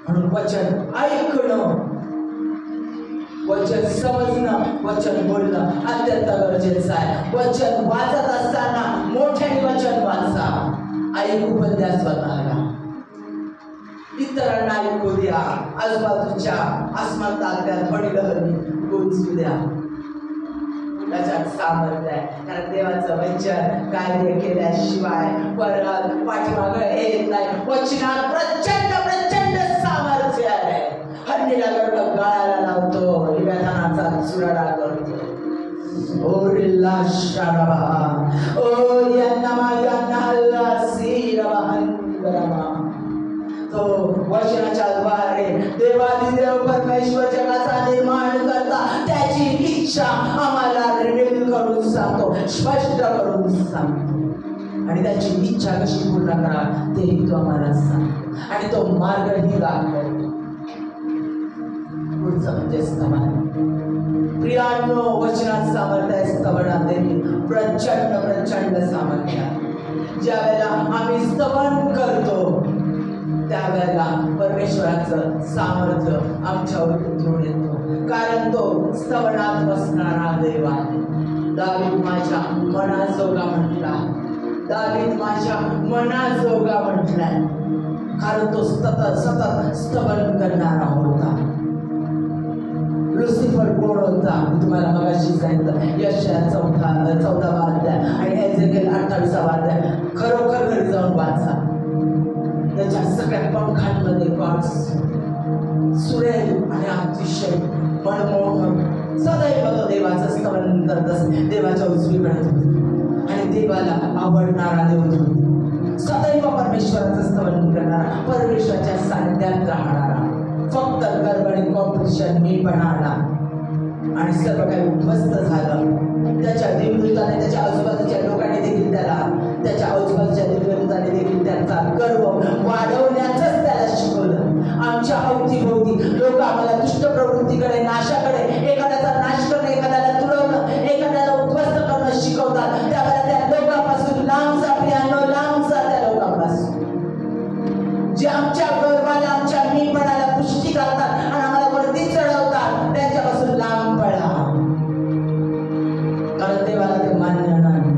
म्हणून वचन ऐकणं, वचन समजणं, वचन बोलणं अत्यंत गरजेचं आहे. वचन वाचत असताना मोठ्याने वचन वाचा. ऐकू पण द्या स्वतःला, इतरांना ऐकू द्या, आजूबाजूच्या आसमंतातल्या ध्वनिलहरी गुंजू द्या. त्याच्यात सामर्थ्य आहे. कारण देवाचं वचन कार्य केल्याशिवाय परत पाठीमागं येत नाही. वचनात प्रचंड प्रचंड सामर्थ्य आहे. हल्लीला गर्भ गाळायला लावतो, लिव्याधानाचा चुराडा करतो. ओ रिल्ला शाराबा, ओ यांना यांना सीरबा हंगरमा. तो वचनाच्या द्वारे देवादिदेव परमेश्वर जगाचा निर्माण करता त्याची इच्छा आम्हाला रिव्हील करून सांगतो, स्पष्ट करून सांगतो. आणि त्याची इच्छा कशी पूर्ण करा तेही तो आम्हाला सांगतो आणि तो मार्गही दाखवतो. पुढचं म्हणजे स्तवन. प्रियांनो, वचनात सामर्थ्य आहे, स्तवनात देखील प्रचंड प्रचंड सामर्थ्य आहे. ज्या वेळेला आम्ही स्तवन करतो त्यावेळेला परमेश्वराचं सामर्थ्य आमच्यावर उतरून येतो, कारण तो स्तवनात बसणारा देव आहे. दावीद माझ्या मनाजोगा म्हटला, दावीद माझ्या मनाजोगा म्हटलाय, कारण तो सतत सतत स्तवन करणारा होता. लुसिफर कोण होता? मी तुम्हाला मगाशी सांगितलं. यशाया 14वा अध्याय आणि एजेकिएल 28वा अध्याय खरोखर घरी जाऊन वाचा. त्याच्या सगळ्या पंखांमध्ये गॉड्स सुरेल आणि अतिशय मनमोहक सदैव तो देवाचं स्तवन करत असे, देवाच्या उजवीकडे आणि देवाला आवडणारा देव तो, सदैव परमेश्वराचं स्तवन करणारा, परमेश्वराच्या सानिध्यात राहणारा. फक्त गडबडी कॉम्पिटिशन मी पण आला आणि सर्व काही उद्ध्वस्त झालं. त्याच्या देवदूताने, त्याच्या आजूबाजूच्या लोकांनी देखील त्याला, त्याच्या आजूबाजूच्या देवदूताने देखील त्यांचा गर्व वाढवण्याचंच त्याला शिकवलं. आमच्या अवतीभोवती लोक आम्हाला दुष्ट प्रवृत्तीकडे, नाशाकडे, एखाद्याचा नाश करणं, एखाद्याला तुडवणं, एखाद्याला उद्ध्वस्त करणं शिकवतात. त्यावेळेला त्या लोकांपासून लांब जा प्रियांनो, लांब जा त्या लोकांपासून जे आमच्या गर्वाला, आमच्या मीपणाला पुष्टी घालतात आणि आम्हाला वरती चढवतात. त्यांच्यापासून लांब पळा, कारण देवाला ते मान्य नाही.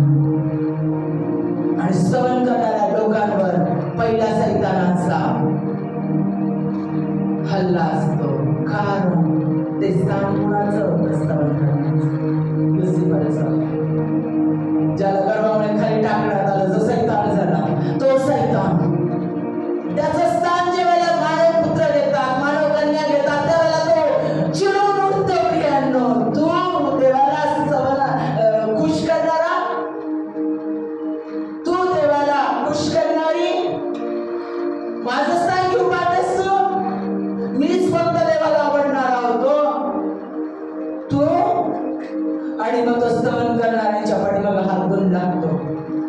आणि स्तवन करणाऱ्या लोकांवर पहिला सैतानाचा हल्ला असतो, कारण ते कुणाचं होतं? स्तवन करण्याचं, लुसिफरचं. ज्याला गर्वामुळे खाली टाकण्यात आलं, जो सैतान झाला, तो सैतान. त्याचं स्थान जेव्हा मानव पुत्र घेतात, मानव कन्या घेतात, त्यावेळेला तो चिडून उठतो. प्रियांनो, तू देवाला खुश करणारा, तू देवाला खुश करणारी, माझं स्थान घेऊन पाहतेस तू? मीच फक्त देवाला आवडणारा होतो तू. आणि मग तो स्तवन करणाऱ्यांच्या पाठीमागे हात धरून लागतो,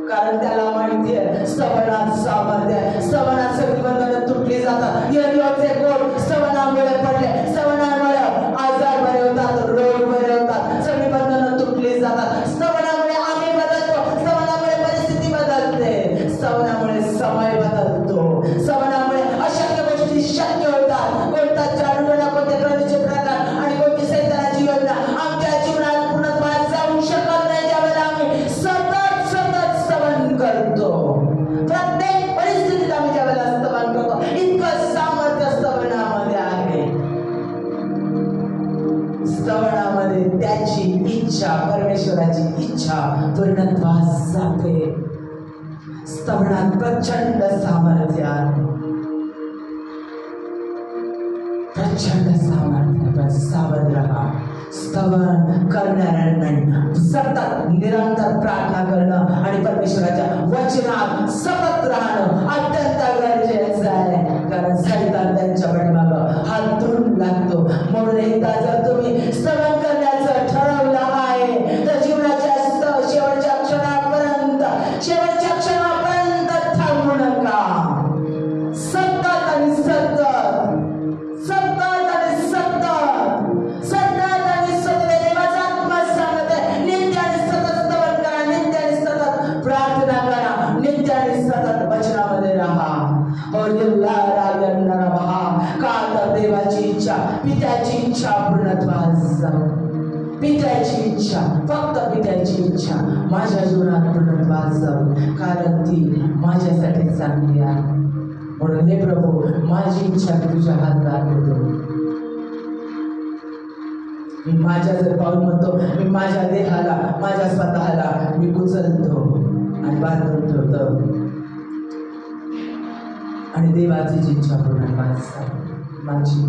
कारण त्याला माहिती आहे स्तवनात सामर्थ्य आहे. स्तवनात सगळी बंधनं तुटली जातात. यहोवाचे कोट स्तवनामुळे पडले, स्तवनामुळे आजार बरे होतात, रोग बरे होतात, सगळी बंधनं तुटली जातात. स्तवनामुळे आम्ही बदलतो, स्तवनामुळे परिस्थिती बदलते, स्तवनामुळे समय बदलतो, स्तवनामुळे अशक्य गोष्टी शक्य होतात. कोणता जादू, कोणते प्रभूचे प्रकार आणि कोणती सैतानाची योजना आमच्या जीवनात पूर्णत्वास जाऊ शकत नाही. ज्यावेळेला आम्ही सतत सतत स्तवन करतो, प्रत्येक परिस्थितीत आम्ही ज्यावेळेला स्तवन करतो, इतकं सामर्थ्य स्तवनामध्ये आहे. स्तवनामध्ये त्याची इच्छा, परमेश्वराची इच्छा पूर्णत्वास जाते. स्तवनात प्रचंड सामर्थ्य आहे, प्रचंड सामर्थ्य. पण सावध राहा. स्तवन करणाऱ्यांना सतत निरंतर प्रार्थना करणं आणि परमेश्वराच्या वचनात सतत राहणं अत्यंत गरजेचं आहे, कारण सैतान त्यांच्या पाठीमागं हात धरून लागतो. म्हणून एकदा जर तुम्ही स्तवन करण्याचं ठरवलं आहे तर जीवनाच्या शेवटच्या क्षणापर्यंत थांबू नका. सतत आणि सतत, सतत आणि सतत, सतत आणि सतत देवाचा आत्मा सांगत आहे, नित्य आणि सतत स्तवन करा, नित्य आणि सतत प्रार्थना करा, नित्य आणि सतत वचनामध्ये राहा. का तर देवाची इच्छा, पित्याची इच्छा पूर्णत्वास जाऊ. पित्याची इच्छा, फक्त पित्याची इच्छा माझ्या जीवनात पूर्णत्वास जाऊ, कारण ती माझ्यासाठी चांगली आहे. म्हणून हे प्रभू, माझी इच्छा तुझ्या हातात देतो. मी माझ्या जर पाऊल म्हणतो, मी माझ्या देहाला, माझ्या स्वतःला मी उचलतो आणि बांधून ठेवतो. आणि देवाची जी इच्छा पूर्णत्वास माझी.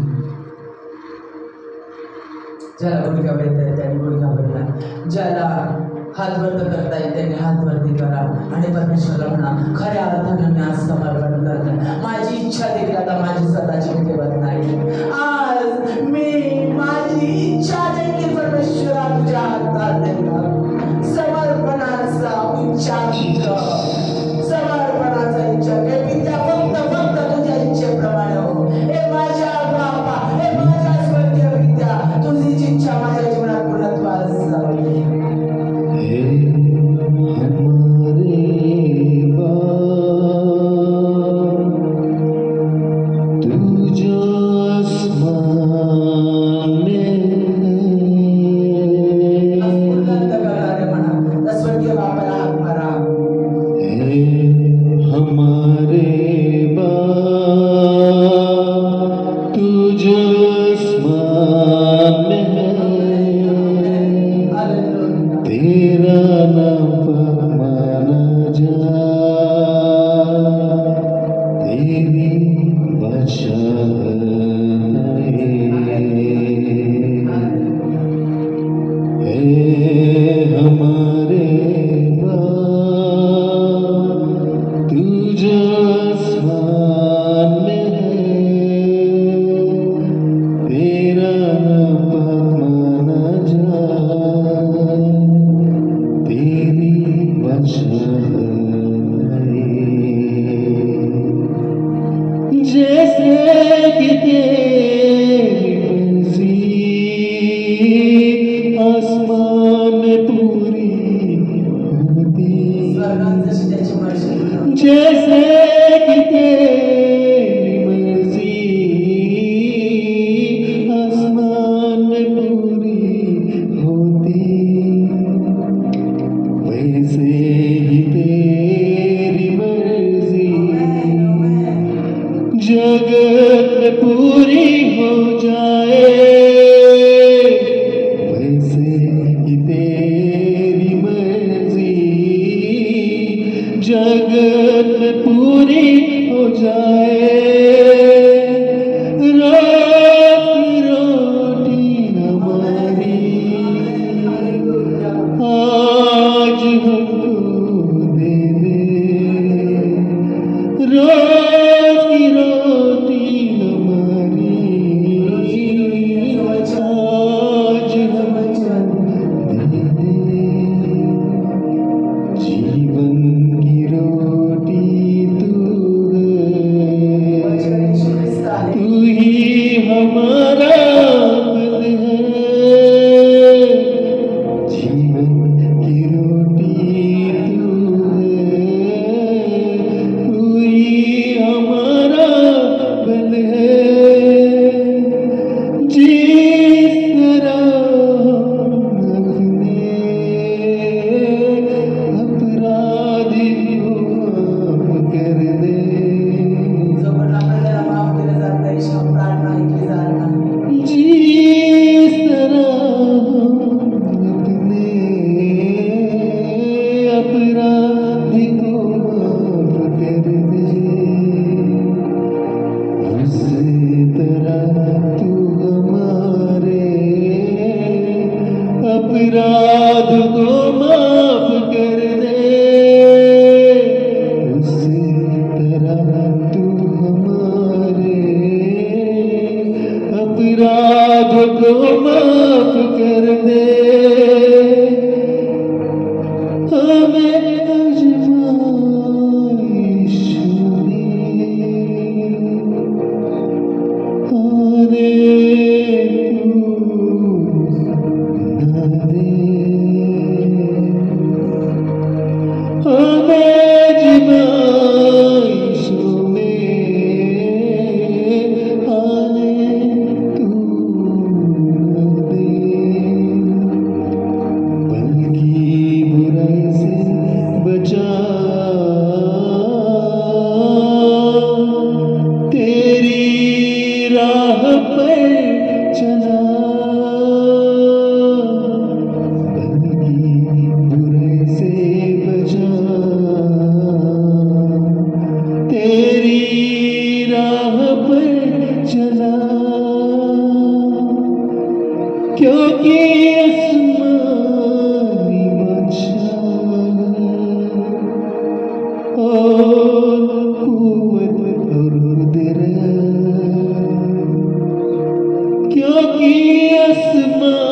ज्याला गुडघा येत आहे त्याने गुडघा भरला, ज्याला हात वरती करता येईल त्याने हात वरती करा आणि परमेश्वराला म्हणा, खऱ्या अर्थानं मी आज समर्पण करतो. माझी इच्छा देखील आता माझी स्वतःची ठेवत नाही. आज मी माझी इच्छा देखील परमेश्वरा तुझ्या हातात देणार. समर्पणाचा उच्चांक, समर्पणाचा इच्छा पित्या, फक्त फक्त तुझ्या इच्छेप्रमाणे हो. हे माझ्या बापा, हे माझ्या स्वर्गीय पित्या, तुझी इच्छा माझ्या जीवनात पूर्णत्वास जावी. आसमान में है, तेरा नाम माना जाए, तेरी बादशाही है हमारे बाप, तू जो आसमान में है, तेरा नाम माना जाए, तेरी बादशाही जैसे कि तेरी मर्जी आसमान में पूरी होती, जैसे कि तेरी मर्जी आसमान में पूरी होती, वैसे ही तेरी मर्जी जगत में पूरी हो जाए, वैसे ही तेरी मर्जी जगत में पूरी हो जाए। रात की रोटी हमारी आज हमको दे दे, रोज की रोटी हमारी आज हमको दे दे, जीवन की रोटी तू है, तू ही हमारा बल है, जीवन की रोटी तू है, तू ही हमारा बल है, जिस तरह अपने अपराधी को माफ कर दे, जिस तरह अपने अपराधी को माफ कर दे, उस तरह तू हमारे अपराध को माफ कर दे, उस तरह तू हमारे अपराध को माफ कर दे, हमें आजमाइश में आने तू न दे, हमें आजमाइशों में आने तू न दे, बल्कि बुराई से बचा, तेरी राह पर चला, बल्कि बुराई से बचा, तेरी राह पर चला, क्योंकि आसमानी बादशाह और कुव्वत और कुदरत, क्योंकि आसमान